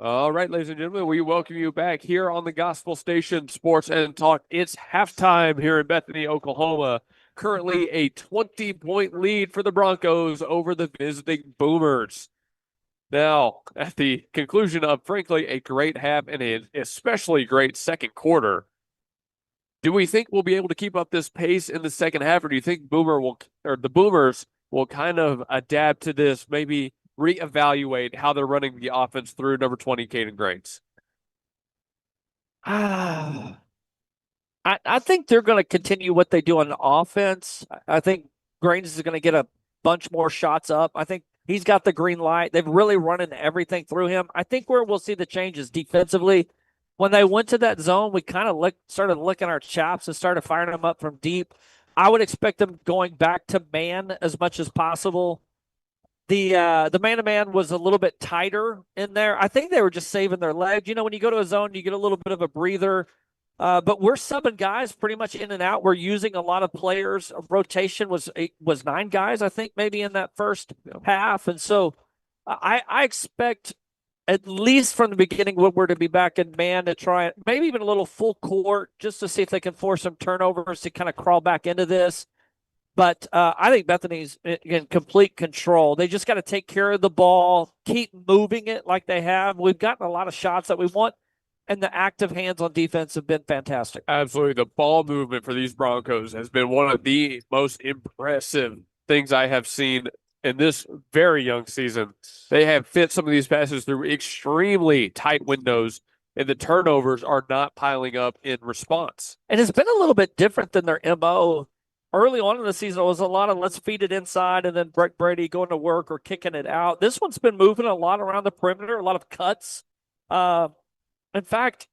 All right, ladies and gentlemen, we welcome you back here on the Gospel Station Sports and Talk. It's halftime here in Bethany, Oklahoma. Currently a 20-point lead for the Broncos over the visiting Boomers. Now, at the conclusion of, frankly, a great half and an especially great second quarter, do we think we'll be able to keep up this pace in the second half, or do you think the Boomers will kind of adapt to this, maybe reevaluate how they're running the offense through number 20, Caden Grains? I think they're going to continue what they do on the offense. I think Grains is going to get a bunch more shots up. I think he's got the green light. They've really running everything through him. I think where we'll see the changes defensively, when they went to that zone, we kind of started licking our chops and started firing them up from deep. I would expect them going back to man as much as possible. The man-to-man was a little bit tighter in there. I think they were just saving their legs. You know, when you go to a zone, you get a little bit of a breather. But we're subbing guys pretty much in and out. We're using a lot of players. Rotation was 9 guys, I think, maybe in that first half. And so I expect, at least from the beginning, Woodward to be back in man to try it, maybe even a little full court, just to see if they can force some turnovers to kind of crawl back into this. But I think Bethany's in complete control. They just got to take care of the ball, keep moving it like they have. We've gotten a lot of shots that we want, and the active hands on defense have been fantastic. Absolutely. The ball movement for these Broncos has been one of the most impressive things I have seen in this very young season. They have fit some of these passes through extremely tight windows, and the turnovers are not piling up in response. And it's been a little bit different than their MO. Early on in the season, it was a lot of let's feed it inside and then Brett Brady going to work or kicking it out. This one's been moving a lot around the perimeter, a lot of cuts. In fact,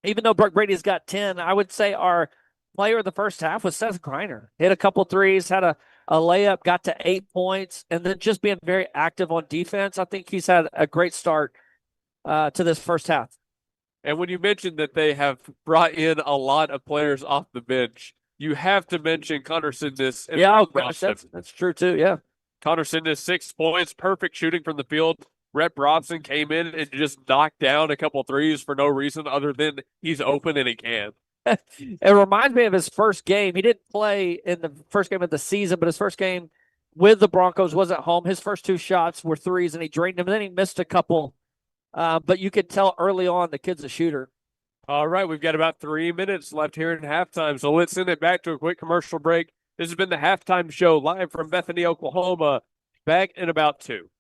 even though Brett Brady's got 10, I would say our player in the first half was Seth Griner. Hit a couple threes, had a layup, got to 8 points, and then just being very active on defense. I think he's had a great start to this first half. And when you mentioned that they have brought in a lot of players off the bench, you have to mention Connor Sidness. Yeah, oh gosh, that's true too. Yeah. Connor Sidness, 6 points, perfect shooting from the field. Rhett Bronson came in and just knocked down a couple threes for no reason other than he's open and he can. It reminds me of his first game. He didn't play in the first game of the season, but his first game with the Broncos was at home. His first 2 shots were threes, and he drained them. And then he missed a couple. But you could tell early on the kid's a shooter. All right, we've got about 3 minutes left here in halftime, so let's send it back to a quick commercial break. This has been the Halftime Show live from Bethany, Oklahoma. Back in about 2.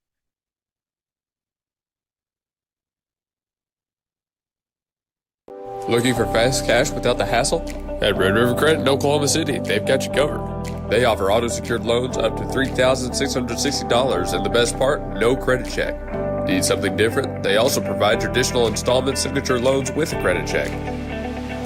Looking for fast cash without the hassle? At Red River Credit in Oklahoma City, they've got you covered. They offer auto-secured loans up to $3,660, and the best part, no credit check. Need something different? They also provide traditional installment signature loans with a credit check.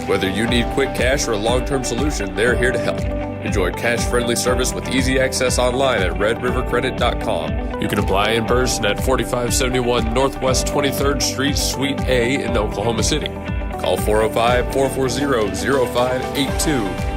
Whether you need quick cash or a long-term solution, they're here to help. Enjoy cash-friendly service with easy access online at redrivercredit.com. You can apply in person at 4571 Northwest 23rd Street, Suite A in Oklahoma City. Call 405-440-0582.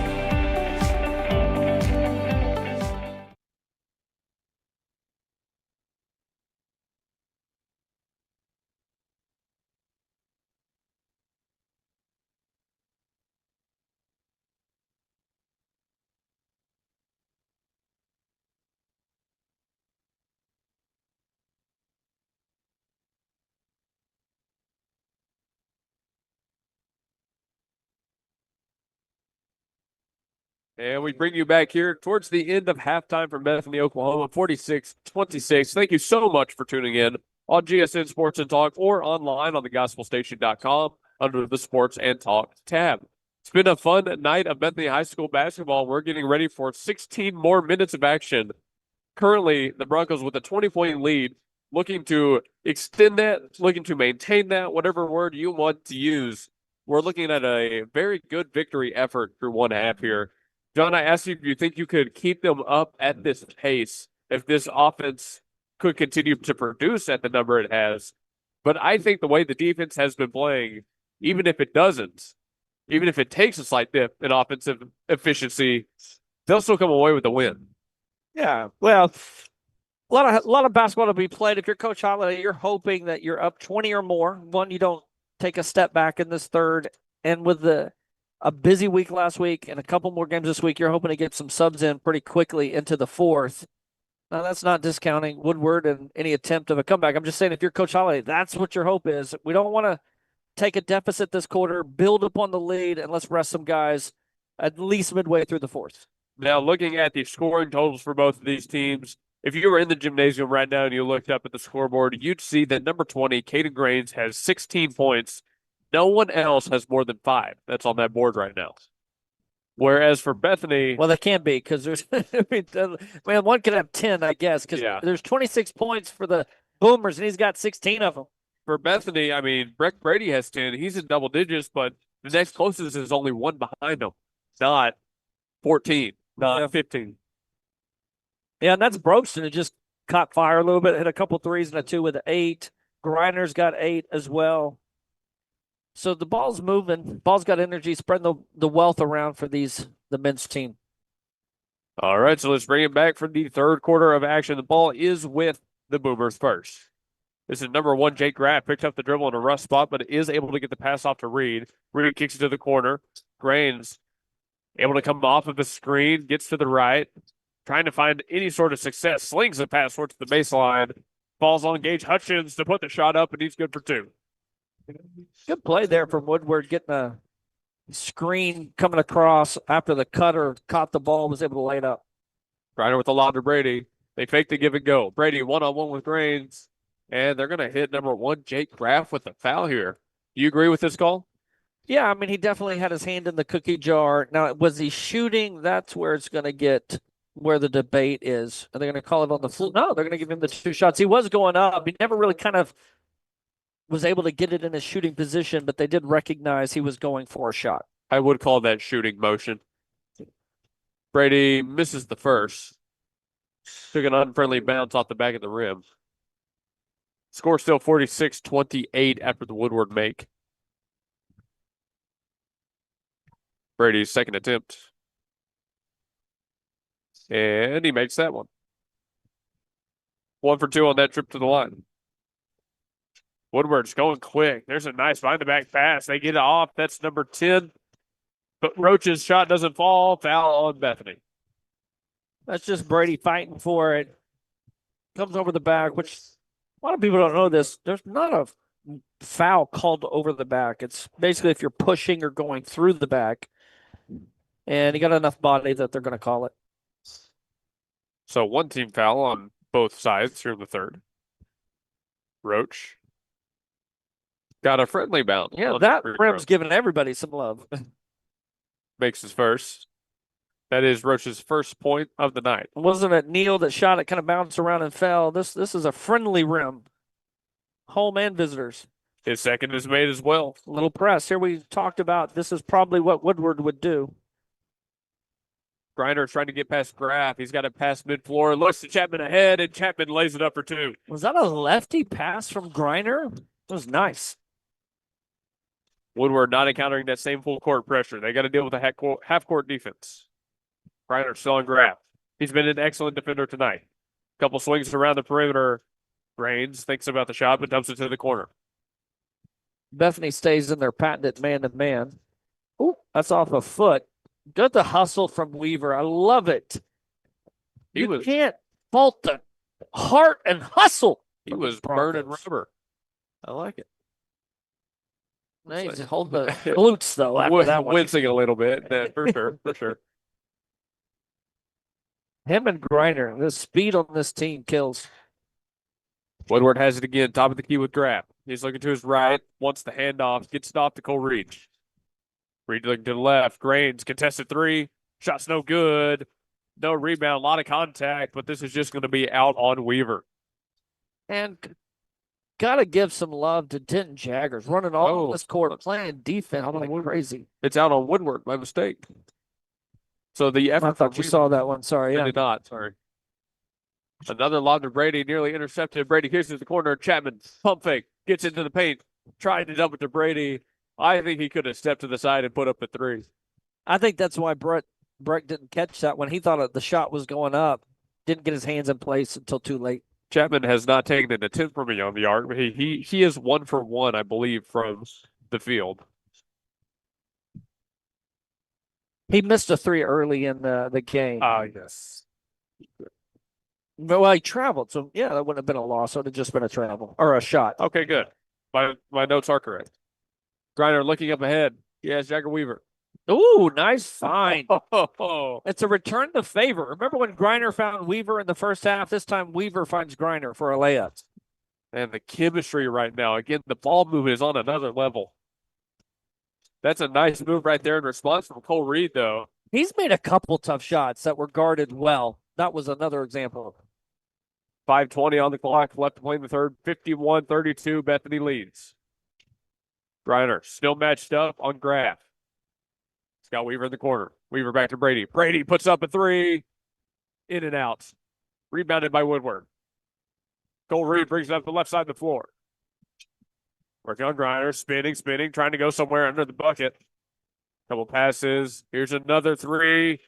And we bring you back here towards the end of halftime from Bethany, Oklahoma, 46-26. Thank you so much for tuning in on GSN Sports and Talk or online on thegospelstation.com under the Sports and Talk tab. It's been a fun night of Bethany High School basketball. We're getting ready for 16 more minutes of action. Currently, the Broncos with a 20-point lead, looking to extend that, looking to maintain that, whatever word you want to use. We're looking at a very good victory effort through one half here. John, I asked you if you think you could keep them up at this pace, if this offense could continue to produce at the number it has. But I think the way the defense has been playing, even if it doesn't, even if it takes a slight dip in offensive efficiency, they'll still come away with a win. Yeah, well, a lot of basketball to be played. If you're Coach Holiday, you're hoping that you're up 20 or more. One, you don't take a step back in this third. And with a busy week last week and a couple more games this week, you're hoping to get some subs in pretty quickly into the fourth. Now, that's not discounting Woodward and any attempt of a comeback. I'm just saying if you're Coach Holiday, that's what your hope is. We don't want to take a deficit this quarter, build upon the lead, and let's rest some guys at least midway through the fourth. Now, looking at the scoring totals for both of these teams, if you were in the gymnasium right now and you looked up at the scoreboard, you'd see that number 20, Caden Grains, has 16 points. No one else has more than 5. That's on that board right now. Whereas for Bethany... Well, they can't be because there's... one could have 10, I guess, because there's 26 points for the Boomers, and he's got 16 of them. For Bethany, I mean, Breck Brady has 10. He's in double digits, but the next closest is only one behind him. Not 14, not 15. Yeah, and that's Brobson who just caught fire a little bit, hit a couple threes and a 2 with an 8. Griner's got 8 as well. So the ball's moving. Ball's got energy, spreading the wealth around for the men's team. All right, so let's bring it back for the third quarter of action. The ball is with the Boomers first. This is number 1, Jake Graff. Picked up the dribble in a rough spot, but is able to get the pass off to Reed. Reed kicks it to the corner. Grains able to come off of the screen, gets to the right, trying to find any sort of success. Slings the pass towards the baseline. Falls on Gage Hutchins to put the shot up, and he's good for 2. Good play there from Woodward, getting a screen coming across after the cutter caught the ball, was able to lay it up. Griner with the lob to Brady. They fake the give and go. Brady one-on-one with Grains, and they're going to hit number 1, Jake Graff, with a foul here. Do you agree with this call? Yeah, I mean, he definitely had his hand in the cookie jar. Now, was he shooting? That's where it's going to get where the debate is. Are they going to call it on the floor? No, they're going to give him the 2 shots. He was going up. He never really kind of was able to get it in a shooting position, but they did recognize he was going for a shot. I would call that shooting motion. Brady misses the first. Took an unfriendly bounce off the back of the rim. Score still 46-28 after the Woodward make. Brady's second attempt And he makes that one. 1 for 2 on that trip to the line. Woodward's going quick. There's a nice behind-the-back pass. They get it off. That's number 10. But Roach's shot doesn't fall. Foul on Bethany. That's just Brady fighting for it. Comes over the back, which a lot of people don't know this. There's not a foul called over the back. It's basically if you're pushing or going through the back. And he got enough body that they're going to call it. So 1 team foul on both sides here in the third. Roach got a friendly bounce. Yeah, that rim's giving everybody some love. Makes his first. That is Roach's first point of the night. Wasn't it Neal that shot it, kind of bounced around and fell? This is a friendly rim. Home and visitors. His second is made as well. A little press. Here we talked about this is probably what Woodward would do. Griner trying to get past Graff. He's got it past mid-floor. Looks to Chapman ahead, and Chapman lays it up for 2. Was that a lefty pass from Griner? It was nice. Woodward not encountering that same full court pressure. They got to deal with a half-court defense. Griner still on Graff. He's been an excellent defender tonight. Couple swings around the perimeter. Grains thinks about the shot, but dumps it to the corner. Bethany stays in their patented man-to-man. Ooh, that's off a foot. Good the hustle from Weaver. I love it. You can't fault the heart and hustle. He was burning rubber. I like it. Nice. Hold the glutes, though, after that one. Wincing a little bit, for sure, for sure. Him and Griner, the speed on this team kills. Woodward has it again, top of the key with Graff. He's looking to his right, wants the handoff, gets it off to Cole Reed. Reed looking to the left. Grains, contested 3. Shot's no good. No rebound, a lot of contact, but this is just going to be out on Weaver. And got to give some love to Denton Jaggers, running all this court, playing defense like crazy. It's out on Woodward by mistake. So the effort. I thought you saw that one. Sorry. I did not. Sorry. Another lob to Brady, nearly intercepted. Brady kicks to the corner. Chapman, pump fake, gets into the paint, trying to dump it to Brady. I think he could have stepped to the side and put up a 3. I think that's why Brett didn't catch that when he thought the shot was going up. Didn't get his hands in place until too late. Chapman has not taken an attempt from beyond the arc, but he is 1 for 1, I believe, from the field. He missed a 3 early in the game. Yes. Well, he traveled, so yeah, that wouldn't have been a loss. It would have just been a travel or a shot. Okay, good. My notes are correct. Griner looking up ahead. He has Jagger Weaver. Ooh, nice find. It's a return to favor. Remember when Griner found Weaver in the first half? This time Weaver finds Griner for a layup. And the chemistry right now. Again, the ball movement is on another level. That's a nice move right there in response from Cole Reed, though. He's made a couple tough shots that were guarded well. That was another example. 5:20 on the clock, left to play in the third. 51-32, Bethany leads. Griner still matched up on Graff. Scott Weaver in the corner. Weaver back to Brady. Brady puts up a 3. In and out. Rebounded by Woodward. Cole Reed brings it up the left side of the floor. Working on Griner. Spinning, trying to go somewhere under the bucket. Couple passes. Here's another 3.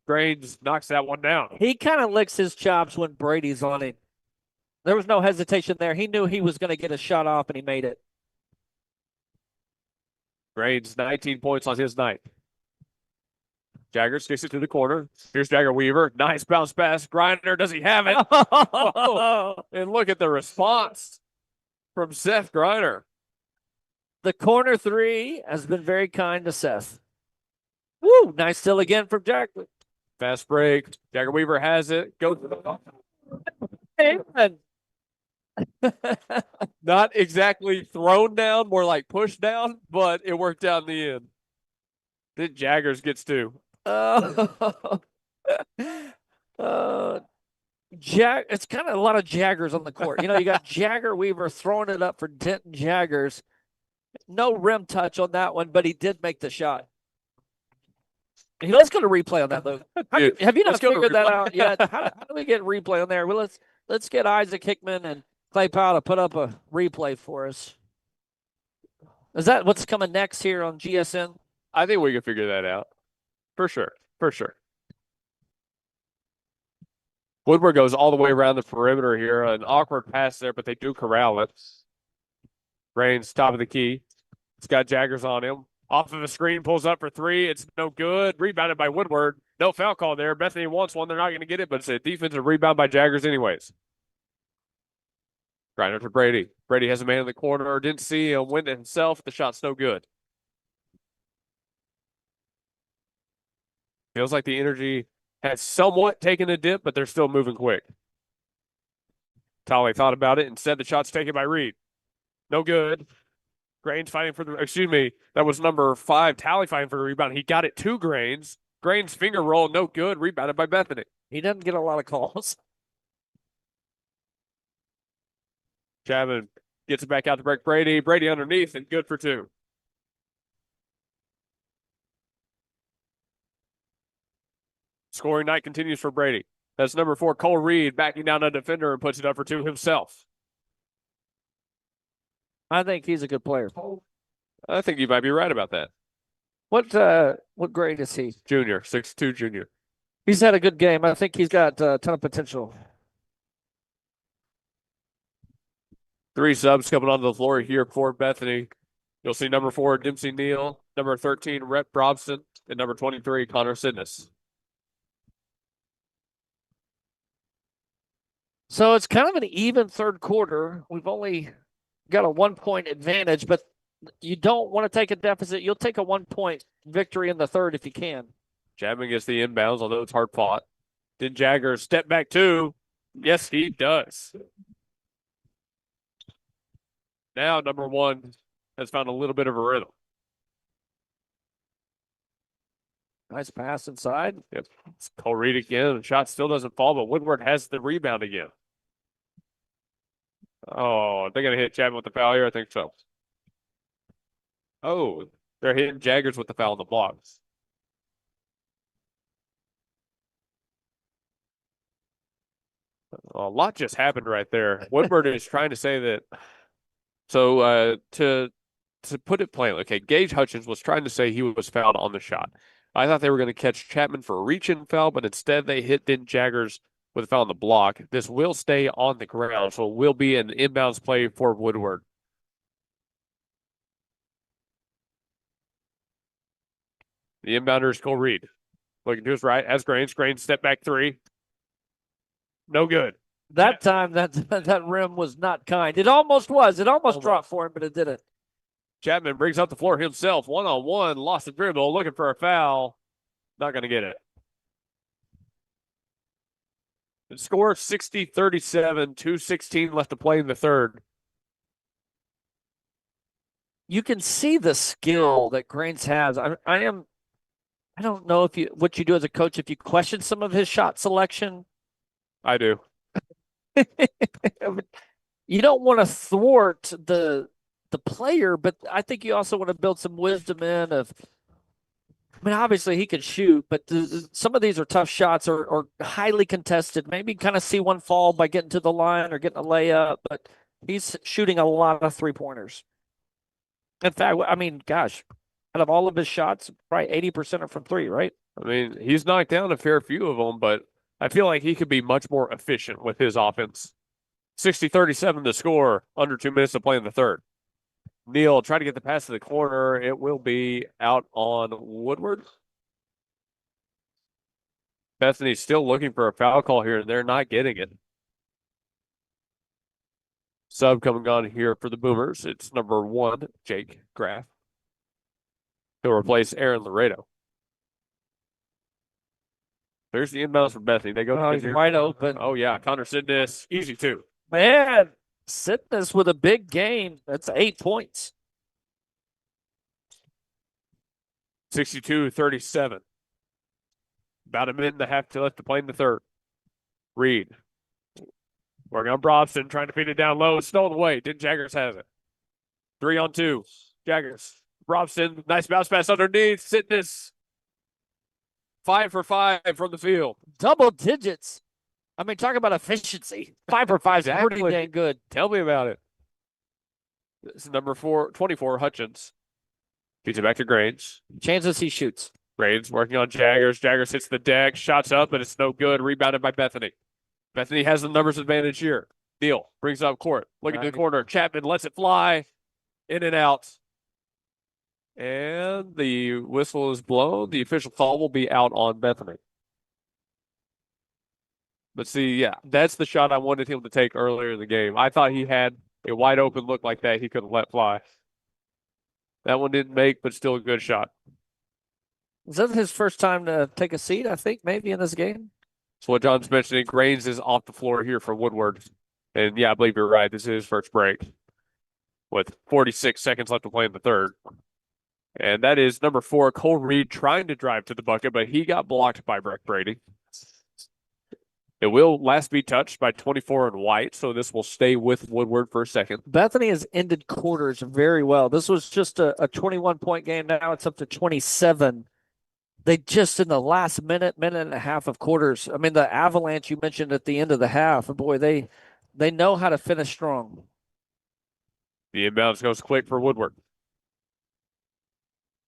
Grains knocks that one down. He kind of licks his chops when Brady's on him. There was no hesitation there. He knew he was going to get a shot off, and he made it. Grains, 19 points on his night. Jagger sticks it to the corner. Here's Jagger Weaver. Nice bounce pass. Griner, does he have it? And look at the response from Seth Griner. The corner 3 has been very kind to Seth. Woo! Nice steal again from Jagger. Fast break. Jagger Weaver has it. Goes to the Not exactly thrown down, more like pushed down, but it worked out in the end. Then Jaggers gets 2. It's kind of a lot of Jaggers on the court. You know, you got Jagger Weaver throwing it up for Denton Jaggers. No rim touch on that one, but he did make the shot. Let's go to replay on that, Luke. Have you not figured that out yet? How do we get replay on there? Well, let's get Isaac Hickman and Clay Powell to put up a replay for us. Is that what's coming next here on GSN? I think we can figure that out. For sure. Woodward goes all the way around the perimeter here. An awkward pass there, but they do corral it. Reigns, top of the key. It's got Jaggers on him. Off of a screen, pulls up for three. It's no good. Rebounded by Woodward. No foul call there. Bethany wants one. They're not going to get it, but it's a defensive rebound by Jaggers anyways. Grinder to Brady. Brady has a man in the corner. Didn't see him. Went it himself. The shot's no good. Feels like the energy has somewhat taken a dip, but they're still moving quick. Tolly thought about it. Instead, the shot's taken by Reed. No good. Grains fighting for the, that was number 5. Tally fighting for the rebound. He got it to Grains. Grains finger roll, no good. Rebounded by Bethany. He doesn't get a lot of calls. Chapman gets it back out to break Brady. Brady underneath and good for 2. Scoring night continues for Brady. That's number 4, Cole Reed, backing down a defender and puts it up for 2 himself. I think he's a good player. I think you might be right about that. What grade is he? Junior, 6'2" junior. He's had a good game. I think he's got a ton of potential. 3 subs coming onto the floor here for Bethany. You'll see number 4, Dempsey Neal, number 13, Rhett Brobson, and number 23, Connor Sidness. So it's kind of an even third quarter. We've only got a 1-point advantage, but you don't want to take a deficit. You'll take a 1-point victory in the third if you can. Chapman gets the inbounds, although it's hard fought. Did Jagger step back too? Yes, he does. Now number 1 has found a little bit of a rhythm. Nice pass inside. Yep. It's Cole Reed again. The shot still doesn't fall, but Woodward has the rebound again. Oh, they're going to hit Chapman with the foul here? I think so. Oh, they're hitting Jaggers with the foul on the blocks. A lot just happened right there. Woodward is trying to say that. So to put it plainly, okay, Gage Hutchins was trying to say he was fouled on the shot. I thought they were going to catch Chapman for a reach-in foul, but instead they hit Denton Jaggers with a foul on the block. This will stay on the ground, so it will be an inbounds play for Woodward. The inbounder is Cole Reed. Looking to his right, has Grains. Grains step back 3. No good. That time, that rim was not kind. It almost was. It almost dropped for him, but it didn't. Chapman brings up the floor himself, one-on-one, lost the dribble, looking for a foul. Not going to get it. The score 60-37, 2:16 left to play in the third. You can see the skill that Grains has. I don't know what you do as a coach if you question some of his shot selection. I do. You don't want to thwart the player, but I think you also want to build some wisdom in of, obviously he can shoot, but some of these are tough shots or highly contested. Maybe kind of see one fall by getting to the line or getting a layup, but he's shooting a lot of 3-pointers. In fact, gosh, out of all of his shots, probably 80% are from 3, right? He's knocked down a fair few of them, but I feel like he could be much more efficient with his offense. 60-37 to score, under 2 minutes to play in the third. Neal trying to get the pass to the corner. It will be out on Woodward. Bethany's still looking for a foul call here, and they're not getting it. Sub coming on here for the Boomers. It's number 1, Jake Graff. He'll replace Aaron Laredo. There's the inbounds for Bethany. They go. He's wide open. Oh, yeah. Connor Sidness. Easy, too. Man, Sidness with a big game. That's 8 points. 62-37. About a minute and a half left to play in the third. Reed. Working on Brobson, trying to feed it down low. It's stolen away. Denton Jaggers has it. 3-on-2. Jaggers. Brobson. Nice bounce pass underneath. Sidness. 5 for 5 from the field. Double digits. Talk about efficiency. 5 for 5 is pretty dang good. Tell me about it. This is number 24, Hutchins. Feeds it back to Grains. Chances he shoots. Grains working on Jaggers. Jaggers hits the deck. Shots up, but it's no good. Rebounded by Bethany. Bethany has the numbers advantage here. Neal brings it up court. Looking to the corner. Chapman lets it fly. In and out. And the whistle is blown. The official call will be out on Bethany. But see, yeah, that's the shot I wanted him to take earlier in the game. I thought he had a wide open look like that he could have let fly. That one didn't make, but still a good shot. Is that his first time to take a seat, I think, maybe in this game? So what John's mentioning, Grains is off the floor here for Woodward. And yeah, I believe you're right. This is his first break with 46 seconds left to play in the third. And that is number 4, Cole Reed, trying to drive to the bucket, but he got blocked by Breck Brady. It will last be touched by 24 and White, so this will stay with Woodward for a second. Bethany has ended quarters very well. This was just a 21-point game. Now it's up to 27. They just, in the last minute and a half of quarters, I mean, the avalanche you mentioned at the end of the half, boy, they know how to finish strong. The inbounds goes quick for Woodward.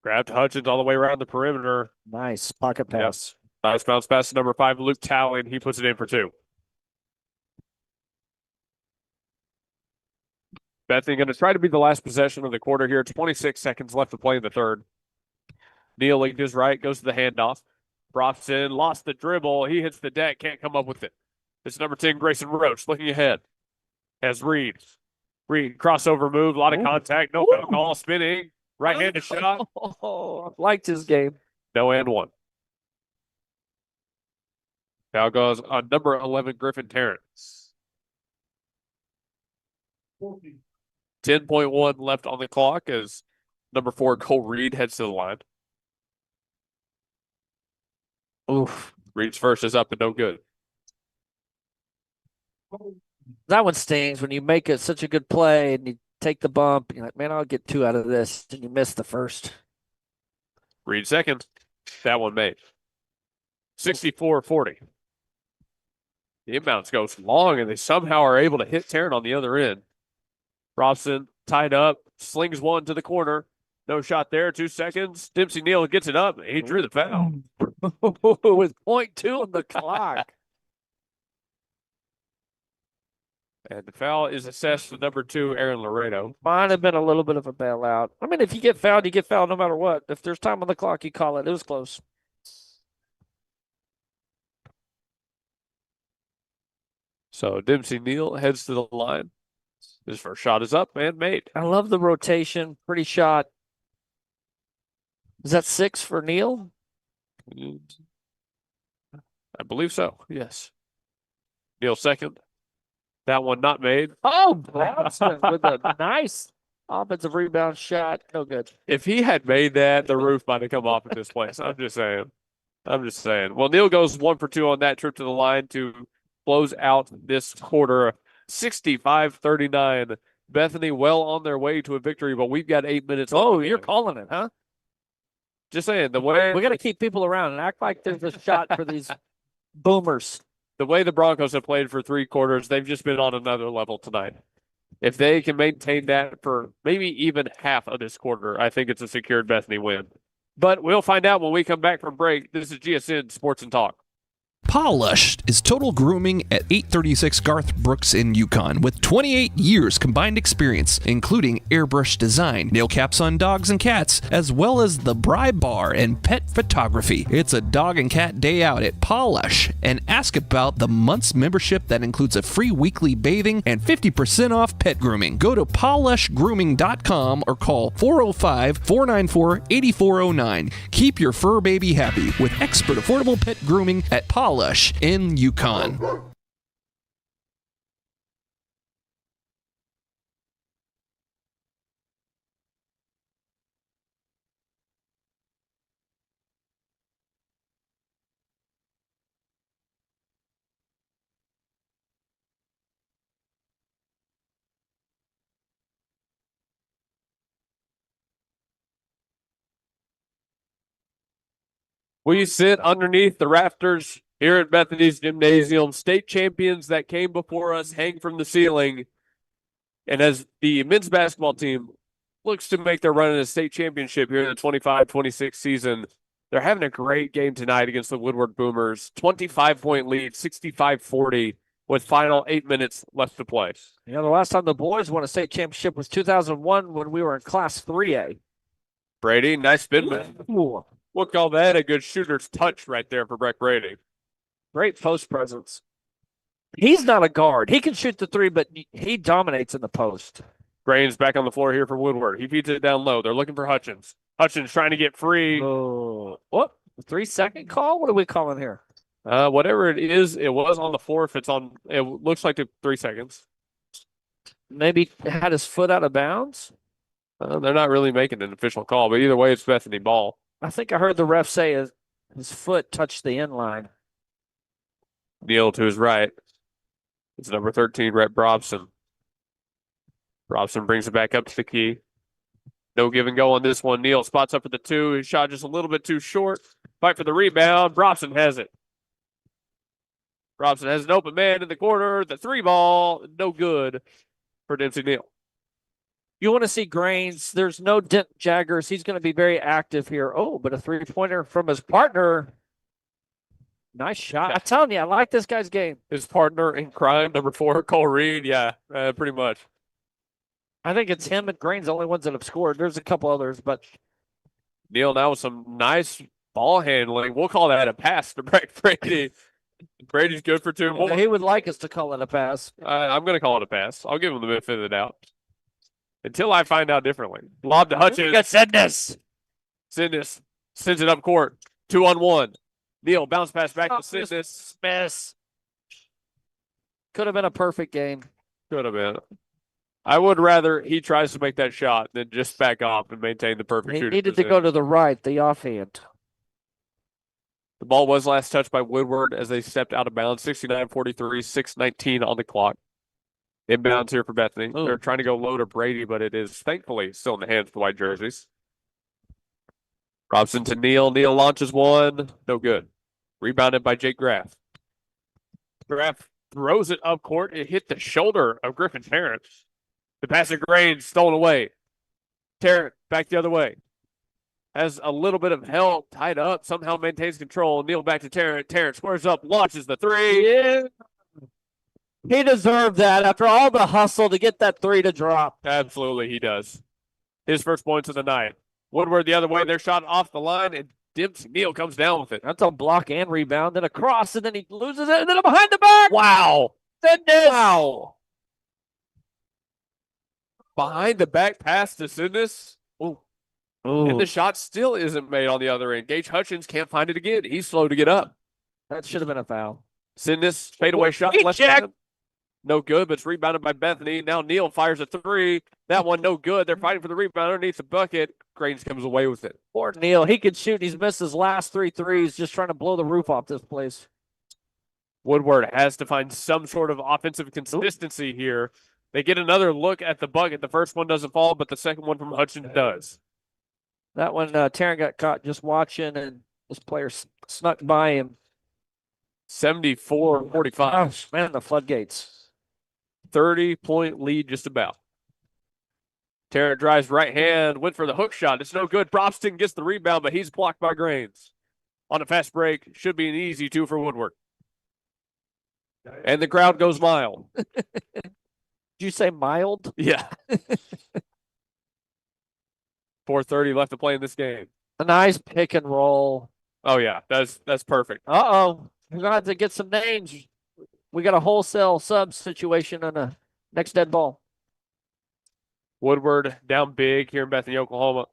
Grabbed Hutchins all the way around the perimeter. Nice pocket pass. Yes. Nice bounce pass to number 5, Luke Talley, and he puts it in for 2. Bethany going to try to be the last possession of the quarter here. 26 seconds left to play in the third. Neal linked his right, goes to the handoff. Brofson lost the dribble. He hits the deck, can't come up with it. It's number 10, Grayson Roach, looking ahead. Has Reed. Reed, crossover move, a lot of contact, no foul call, spinning. Right-handed shot. Oh, liked his game. No and 1. Foul goes on number 11, Griffin Terrence. 10.1 left on the clock as number 4, Cole Reed, heads to the line. Oof. Reed's first is up and no good. That one stings when you make it such a good play and you take the bump. You're like, man, I'll get 2 out of this. And you miss the first. Reed second. That one made. 64-40. The inbounds goes long, and they somehow are able to hit Tarrant on the other end. Robson tied up, slings one to the corner. No shot there. 2 seconds. Dempsey Neal gets it up. He drew the foul. With 0.2 on the clock. And the foul is assessed to number 2, Aaron Laredo. Might have been a little bit of a bailout. I mean, if you get fouled, you get fouled no matter what. If there's time on the clock, you call it. It was close. So Dempsey Neal heads to the line. His first shot is up and made. I love the rotation. Pretty shot. Is that 6 for Neal? I believe so, yes. Neal second. That one not made. Oh, Bronson with a nice offensive rebound shot. No good. If he had made that, the roof might have come off at this place. I'm just saying. Well, Neal goes 1 for 2 on that trip to the line to close out this quarter. 65-39. Bethany well on their way to a victory, but we've got 8 minutes. Oh, you're calling it, huh? Just saying, the way we got to keep people around and act like there's a shot for these boomers. The way the Broncos have played for 3 quarters, they've just been on another level tonight. If they can maintain that for maybe even half of this quarter, I think it's a secured Bethany win. But we'll find out when we come back from break. This is GSN Sports and Talk. Polished is total grooming at 836 Garth Brooks in Yukon with 28 years combined experience, including airbrush design, nail caps on dogs and cats, as well as the Bribe Bar and pet photography. It's a dog and cat day out at Polish, and ask about the month's membership that includes a free weekly bathing and 50% off pet grooming. Go to polishgrooming.com or call 405-494-8409. Keep your fur baby happy with expert affordable pet grooming at Polish in Yukon. We sit underneath the rafters here at Bethany's Gymnasium. State champions that came before us hang from the ceiling. And as the men's basketball team looks to make their run in a state championship here in the 25-26 season, they're having a great game tonight against the Woodward Boomers. 25-point lead, 65-40. with final 8 minutes left to play. You know, the last time the boys won a state championship was 2001 when we were in Class 3A. Brady, nice spin move. We'll call that a good shooter's touch right there for Breck Brady. Great post presence. He's not a guard. He can shoot the three, but he dominates in the post. Grains back on the floor here for Woodward. He feeds it down low. They're looking for Hutchins. Hutchins trying to get free. Oh, what? 3-second call? What are we calling here? Whatever it is, it was on the floor. If it's on, it looks like 3 seconds. Maybe had his foot out of bounds? They're not really making an official call, but either way, it's Bethany ball. I think I heard the ref say his foot touched the end line. Neal to his right. It's number 13, Rhett Brobson. Brobson brings it back up to the key. No give and go on this one. Neal spots up for the 2. His shot just a little bit too short. Fight for the rebound. Brobson has it. Brobson has an open man in the corner. The 3 ball, no good for Dempsey Neal. You want to see Grains. There's no Dent Jaggers. He's going to be very active here. Oh, but a 3-pointer from his partner. Nice shot. I'm telling you, I like this guy's game. His partner in crime, number 4, Cole Reed. Yeah, pretty much. I think it's him and Grains, the only ones that have scored. There's a couple others, but Neal now with some nice ball handling. We'll call that a pass to Breck Brady. Brady's good for 2 more. He would like us to call it a pass. I'm going to call it a pass. I'll give him the benefit of the doubt. Until I find out differently. Lob to Hutchins. Got Sidness. Sidness sends it up court. 2-on-1. Neal bounce pass back to Sidness. Miss. Could have been a perfect game. Could have been. I would rather he tries to make that shot than just back off and maintain the perfect He shooting needed position. to go to the right, the offhand. The ball was last touched by Woodward as they stepped out of bounds. 69-43, 6:19 on the clock. Inbounds here for Bethany. Ooh. They're trying to go low to Brady, but it is thankfully still in the hands of the white jerseys. Robson to Neal. Neal launches one. No good. Rebounded by Jake Graff. Graff throws it up court. It hit the shoulder of Griffin Tarrant. The pass of Grain stolen away. Tarrant back the other way. Has a little bit of help, tied up, somehow maintains control. Neal back to Tarrant. Tarrant squares up, launches the 3. Yeah. He deserved that after all the hustle to get that 3 to drop. Absolutely, he does. His first points of the night. Woodward the other way. Their shot off the line, and Dempsey Neal comes down with it. That's a block and rebound, then a cross, and then he loses it, and then behind the back. Wow. Sidness. Wow. Behind the back pass to Sidness. Ooh. And the shot still isn't made on the other end. Gage Hutchins can't find it again. He's slow to get up. That should have been a foul. Sidness, fadeaway shot. Left hand. No good, but it's rebounded by Bethany. Now Neal fires a 3. That one no good. They're fighting for the rebound underneath the bucket. Grains comes away with it. Poor Neal. He could shoot. He's missed his last 3 threes just trying to blow the roof off this place. Woodward has to find some sort of offensive consistency here. They get another look at the bucket. The first one doesn't fall, but the second one from Hutchins does. That one, Tarrant got caught just watching, and this player snuck by him. 74-45. Gosh, man, the floodgates. 30-point lead just about. Tarrant drives right hand, went for the hook shot. It's no good. Brobson gets the rebound, but he's blocked by Grains. On a fast break, should be an easy 2 for Woodward. And the crowd goes mild. Did you say mild? Yeah. 4:30 left to play in this game. A nice pick and roll. Oh, yeah. That's perfect. Uh-oh. We're going to have to get some names. We got a wholesale sub situation on the next dead ball. Woodward down big here in Bethany, Oklahoma.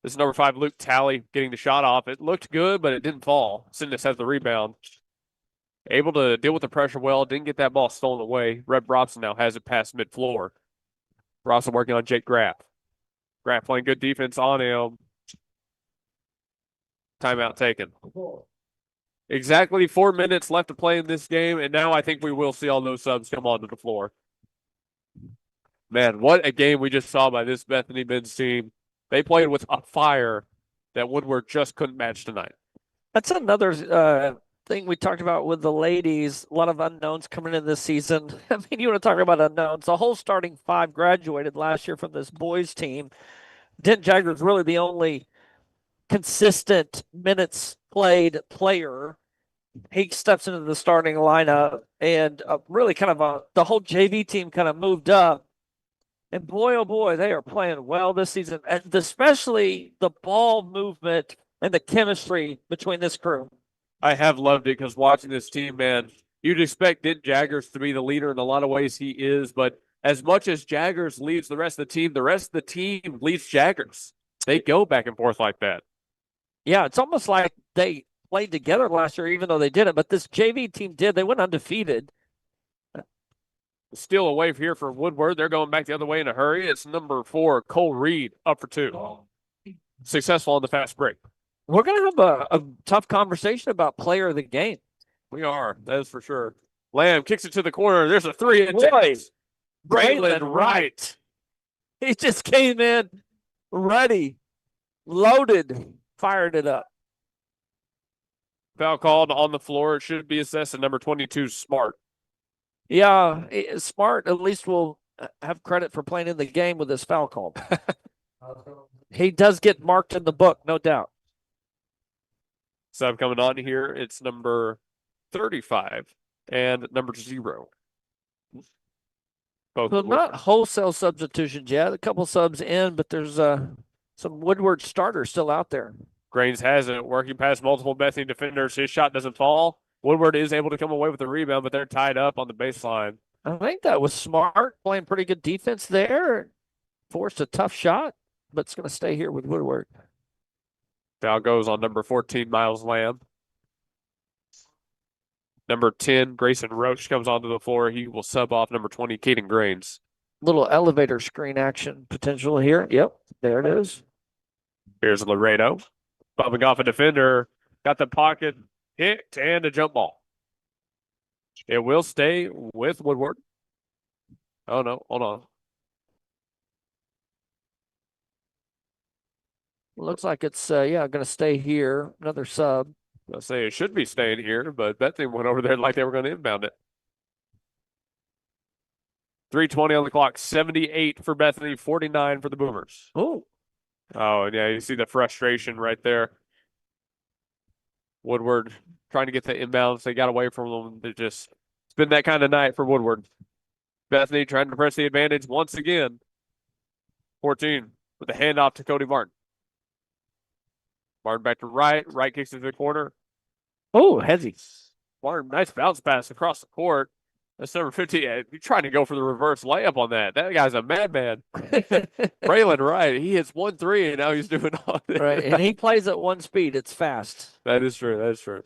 This is number 5, Luke Talley, getting the shot off. It looked good, but it didn't fall. Sidness has the rebound. Able to deal with the pressure well. Didn't get that ball stolen away. Rhett Brobson now has it past mid-floor. Brobson working on Jake Graff. Graff playing good defense on him. Timeout taken. Exactly 4 minutes left to play in this game, and now I think we will see all those subs come onto the floor. Man, what a game we just saw by this Bethany men's team. They played with a fire that Woodward just couldn't match tonight. That's another thing we talked about with the ladies. A lot of unknowns coming in this season. I mean, you want to talk about unknowns. The whole starting 5 graduated last year from this boys team. Dent Jagger is really the only consistent minutes played player. he steps into the starting lineup, and really kind of the whole JV team kind of moved up. And boy, oh boy, they are playing well this season, and especially the ball movement and the chemistry between this crew. I have loved it because watching this team, man, you'd expect Denton Jaggers to be the leader in a lot of ways. He is, but as much as Jaggers leads the rest of the team leads Jaggers. They go back and forth like that. Yeah, it's almost like they played together last year, even though they didn't. But this JV team did. They went undefeated. Steal away here for Woodward. They're going back the other way in a hurry. It's number 4, Cole Reed, up for 2. Successful on the fast break. We're going to have a tough conversation about player of the game. We are. That is for sure. Lamb kicks it to the corner. There's a 3 and Braylon Wright. He just came in ready, loaded, fired it up. Foul called on the floor. It should be assessed at number 22, Smart. Yeah, Smart at least will have credit for playing in the game with this foul call. He does get marked in the book, no doubt. Sub coming on here. It's number 35 and number 0. Both So not wholesale substitutions yet. A couple subs in, but there's some Woodward starters still out there. Grains has it, working past multiple Bethany defenders. His shot doesn't fall. Woodward is able to come away with the rebound, but they're tied up on the baseline. I think that was Smart playing pretty good defense there. Forced a tough shot, but it's going to stay here with Woodward. Foul goes on number 14, Miles Lamb. Number 10, Grayson Roach comes onto the floor. He will sub off number 20, Caden Grains. Little elevator screen action potential here. Yep, there it is. Here's Laredo. Bumping off a defender. Got the pocket hit and a jump ball. It will stay with Woodward. Oh, no. Hold on. Looks like it's, going to stay here. Another sub. I'll say it should be staying here, but Bethany went over there like they were going to inbound it. 3:20 on the clock. 78 for Bethany, 49 for the Boomers. Oh, and yeah, you see the frustration right there. Woodward trying to get the inbounds. They got away from them. It's been that kind of night for Woodward. Bethany trying to press the advantage once again. 14 with the handoff to Cody Martin. Martin back to right. Right kicks into the corner. Oh, heavy. Martin, nice bounce pass across the court. That's number 50. You're trying to go for the reverse layup on that. That guy's a madman. Braylon Wright, he hits 1-3, and now he's doing all this. Right, and he plays at one speed. It's fast. That is true.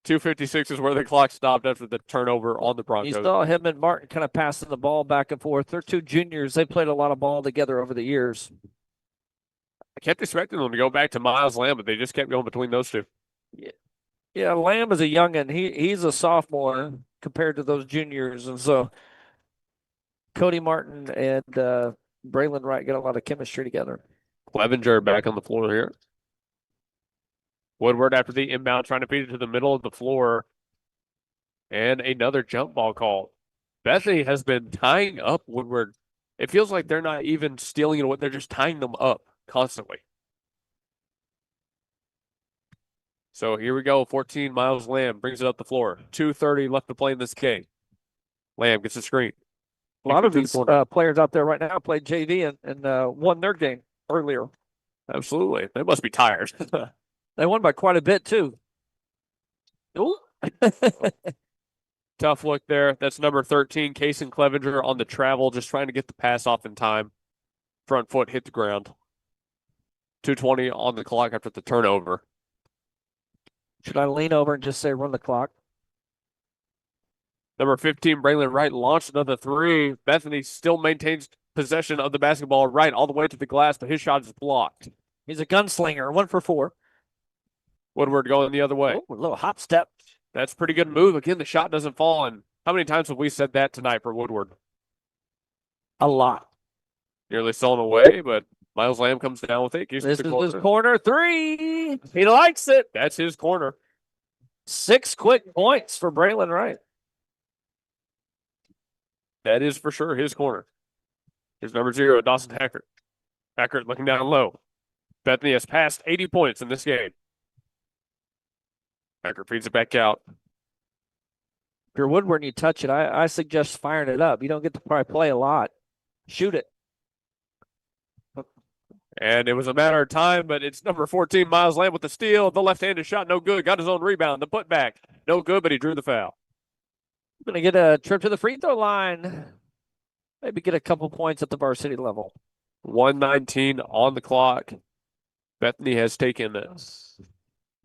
2:56 is where the clock stopped after the turnover on the Broncos. You saw him and Martin kind of passing the ball back and forth. They're two juniors. They played a lot of ball together over the years. I kept expecting them to go back to Miles Lamb, but they just kept going between those two. Yeah, Lamb is a youngin'. He's a sophomore compared to those juniors. And so Cody Martin and Braylon Wright got a lot of chemistry together. Clevenger back on the floor here. Woodward after the inbound trying to feed it to the middle of the floor. And another jump ball call. Bethany has been tying up Woodward. It feels like they're not even stealing it. They're just tying them up constantly. So here we go. 14, Miles Lamb brings it up the floor. 2:30 left to play in this game. Lamb gets a screen. A lot of these players out there right now played JV and won their game earlier. Absolutely. They must be tired. They won by quite a bit, too. Ooh. Tough look there. That's number 13, Kason Clevenger on the travel, just trying to get the pass off in time. Front foot hit the ground. 2:20 on the clock after the turnover. Should I lean over and just say run the clock? Number 15, Braylon Wright launched another 3. Bethany still maintains possession of the basketball right all the way to the glass, but his shot is blocked. He's a gunslinger, 1 for 4. Woodward going the other way. Oh, a little hop step. That's a pretty good move. Again, the shot doesn't fall. And how many times have we said that tonight for Woodward? A lot. Nearly stolen away, but Miles Lamb comes down with it. This is his corner 3. He likes it. That's his corner. 6 quick points for Braylon Wright. That is for sure his corner. Here's number 0, Dawson Hackert. Hackert looking down low. Bethany has passed 80 points in this game. Becker feeds it back out. If you're Woodward and you touch it, I suggest firing it up. You don't get to probably play a lot. Shoot it. And it was a matter of time, but it's number 14, Miles Lamb with the steal. The left-handed shot, no good. Got his own rebound. The putback, no good, but he drew the foul. Going to get a trip to the free throw line. Maybe get a couple points at the varsity level. 1:19 on the clock. Bethany has taken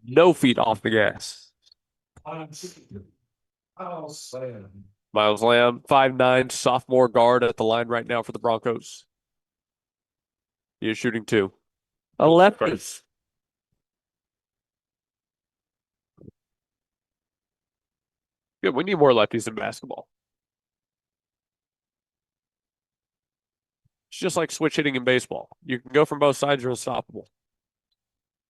no feet off the gas. Miles Lamb, 5'9", sophomore guard at the line right now for the Broncos. He is shooting 2. A lefty. Good. We need more lefties in basketball. It's just like switch hitting in baseball. You can go from both sides, you're unstoppable.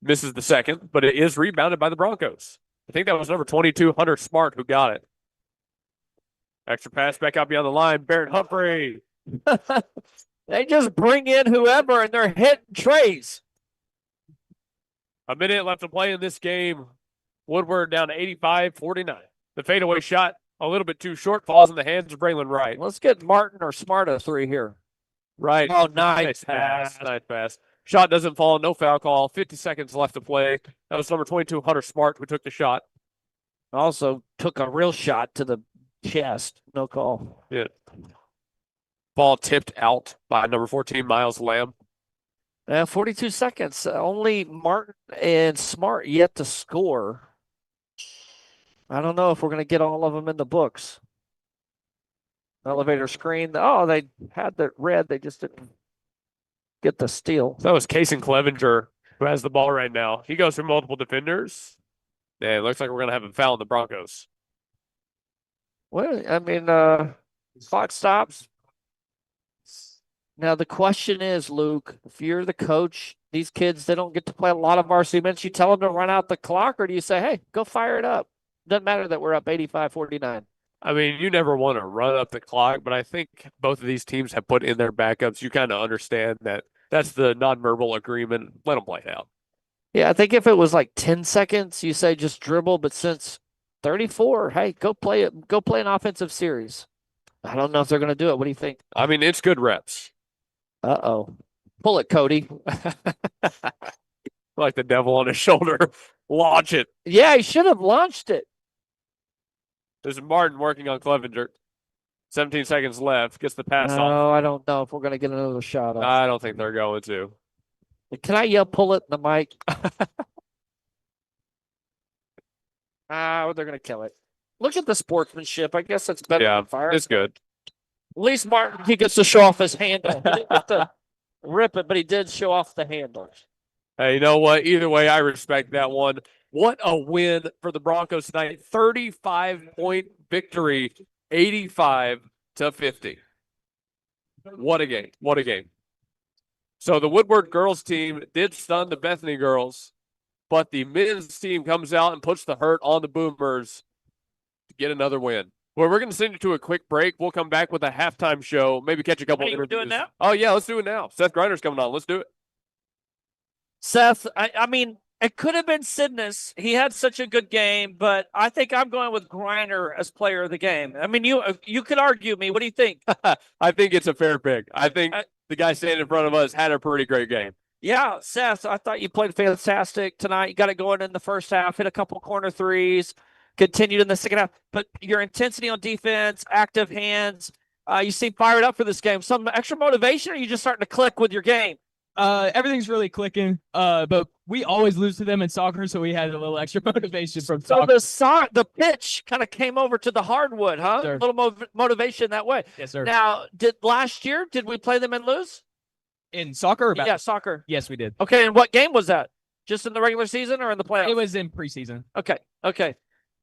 Misses the second, but it is rebounded by the Broncos. I think that was number 22, Hunter Smart, who got it. Extra pass back out beyond the line. Barrett Humphrey. They just bring in whoever, and they're hitting trays. A minute left to play in this game. Woodward down to 85-49. The fadeaway shot, a little bit too short, falls in the hands of Braylon Wright. Let's get Martin or Smart a 3 here. Right. Oh, nice pass. Nice pass. Shot doesn't fall, no foul call. 50 seconds left to play. That was number 22, Hunter Smart, who took the shot. Also took a real shot to the chest. No call. Yeah. Ball tipped out by number 14, Miles Lamb. 42 seconds. Only Martin and Smart yet to score. I don't know if we're going to get all of them in the books. Elevator screen. Oh, they had the red. They just didn't get the steal. So that was Kason Clevenger, who has the ball right now. He goes through multiple defenders. Yeah, it looks like we're going to have a foul on the Broncos. Well, I mean, clock stops. Now, the question is, Luke, if you're the coach, these kids, they don't get to play a lot of varsity minutes. You tell them to run out the clock, or do you say, hey, go fire it up? Doesn't matter that we're up 85-49. I mean, you never want to run up the clock, but I think both of these teams have put in their backups. You kind of understand that that's the nonverbal agreement. Let them play it out. Yeah, I think if it was like 10 seconds, you say just dribble. But since 34, hey, go play it. Go play an offensive series. I don't know if they're going to do it. What do you think? I mean, it's good reps. Uh-oh. Pull it, Cody. Like the devil on his shoulder. Launch it. Yeah, he should have launched it. There's Martin working on Clevenger. 17 seconds left. Gets the pass off. No, I don't know if we're going to get another shot off. I don't think they're going to. Can I yell pull it in the mic? They're going to kill it. Look at the sportsmanship. I guess that's better than fire. It's good. At least Martin, he gets to show off his handle. He didn't get to rip it, but he did show off the handle. Hey, you know what? Either way, I respect that one. What a win for the Broncos tonight. 35-point victory, 85-50. What a game. What a game. So the Woodward girls team did stun the Bethany girls, but the men's team comes out and puts the hurt on the Boomers to get another win. Well, we're going to send you to a quick break. We'll come back with a halftime show, maybe catch a couple Hey, interviews. we're doing now? Oh, yeah, let's do it now. Seth Greiner's coming on. Let's do it. Seth, I mean, it could have been Sidness. He had such a good game, but I think I'm going with Greiner as player of the game. I mean, you could argue me. What do you think? I think it's a fair pick. I think the guy standing in front of us had a pretty great game. Yeah, Seth, I thought you played fantastic tonight. You got it going in the first half, hit a couple corner threes, continued in the second half. But your intensity on defense, active hands, you seem fired up for this game. Some extra motivation, or are you just starting to click with your game? Everything's really clicking, but we always lose to them in soccer, so we had a little extra motivation from soccer. So the pitch kind of came over to the hardwood, huh? Sure. A little motivation that way. Yes, sir. Now, last year, did we play them and lose? In soccer? Or Yeah, soccer. Yes, we did. Okay, and what game was that? Just in the regular season or in the playoffs? It was in preseason. Okay.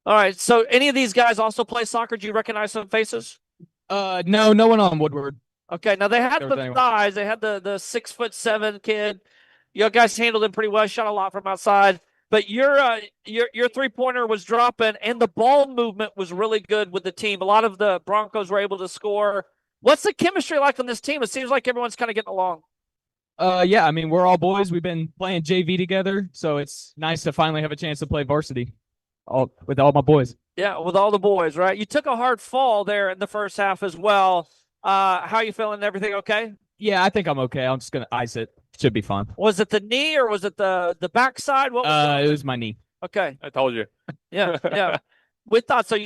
All right, so any of these guys also play soccer? Do you recognize some faces? No one on Woodward. Okay, now they had There was the anyone. size. They had the 6'7" kid. You guys handled him pretty well. Shot a lot from outside. But your 3-pointer was dropping, and the ball movement was really good with the team. A lot of the Broncos were able to score. What's the chemistry like on this team? It seems like everyone's kind of getting along. Yeah, I mean, we're all boys. We've been playing JV together, so it's nice to finally have a chance to play varsity. with all my boys. Yeah, with all the boys, right? You took a hard fall there in the first half as well. How you feeling? Everything okay? Yeah, I think I'm okay. I'm just gonna ice it. Should be fine. Was it the knee or was it the backside? What was It was my knee. Okay. I told you. Yeah, yeah. We thought so.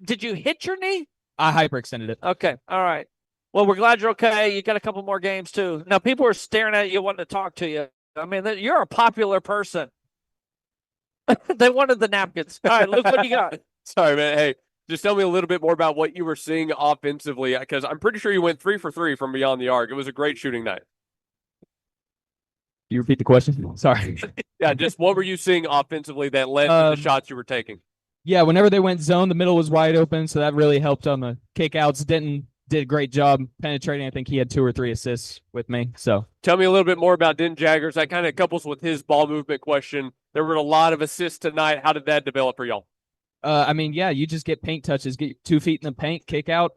Did you hit your knee? I hyperextended it. Okay. All right. Well, we're glad you're okay. You got a couple more games too. Now people are staring at you, wanting to talk to you. I mean, you're a popular person. They wanted the napkins. All right, Luke, what do you got? Sorry, man. Hey, just tell me a little bit more about what you were seeing offensively, because I'm pretty sure you went 3 for 3 from beyond the arc. It was a great shooting night. Can you repeat the question? Sorry. Yeah, just what were you seeing offensively that led to the shots you were taking? Yeah, whenever they went zone, the middle was wide open, so that really helped on the kickouts. Denton did a great job penetrating. I think he had 2 or 3 assists with me. So tell me a little bit more about Denton Jaggers. That kind of couples with his ball movement question. There were a lot of assists tonight. How did that develop for y'all? I mean, yeah, you just get paint touches, get 2 feet in the paint, kick out.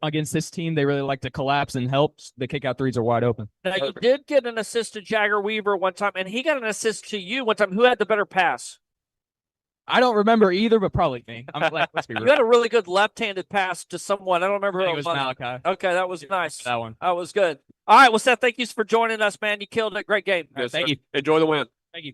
Against this team, they really like to collapse and help. The kick out threes are wide open. Now, you did get an assist to Jagger Weaver one time, and he got an assist to you one time. Who had the better pass? I don't remember either, but probably me. I'm glad. Let's be real. You had a really good left-handed pass to someone. I don't remember who it was. Malachi. Okay, that was nice. That one. That was good. All right, well, Seth, thank you for joining us, man. You killed it. Great game. Yes, thank you. Enjoy the win. Thank you.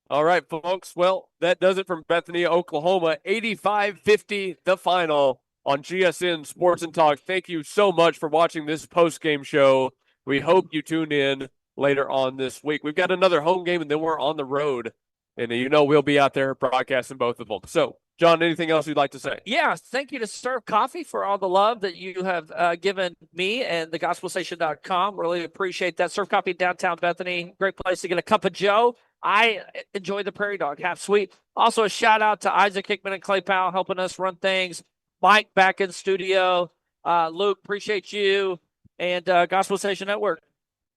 All right, folks. Well, that does it from Bethany, Oklahoma. 85-50, the final on GSN Sports and Talk. Thank you so much for watching this post-game show. We hope you tune in later on this week. We've got another home game, and then we're on the road. And we'll be out there broadcasting both of them. So, John, anything else you'd like to say? Yeah, thank you to Serve Coffee for all the love that you have given me and thegospelstation.com. Really appreciate that. Serve Coffee downtown Bethany. Great place to get a cup of Joe. I enjoy the Prairie Dog, half sweet. Also, a shout out to Isaac Hickman and Clay Powell helping us run things. Mike back in studio. Luke, appreciate you. And Gospel Station Network.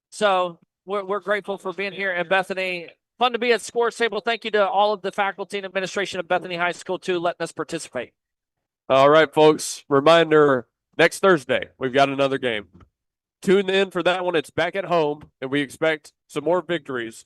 So we're grateful for being here in Bethany. Fun to be at Sports Table. Thank you to all of the faculty and administration of Bethany High School, too, letting us participate. All right, folks. Reminder, next Thursday, we've got another game. Tune in for that one. It's back at home, and we expect some more victories.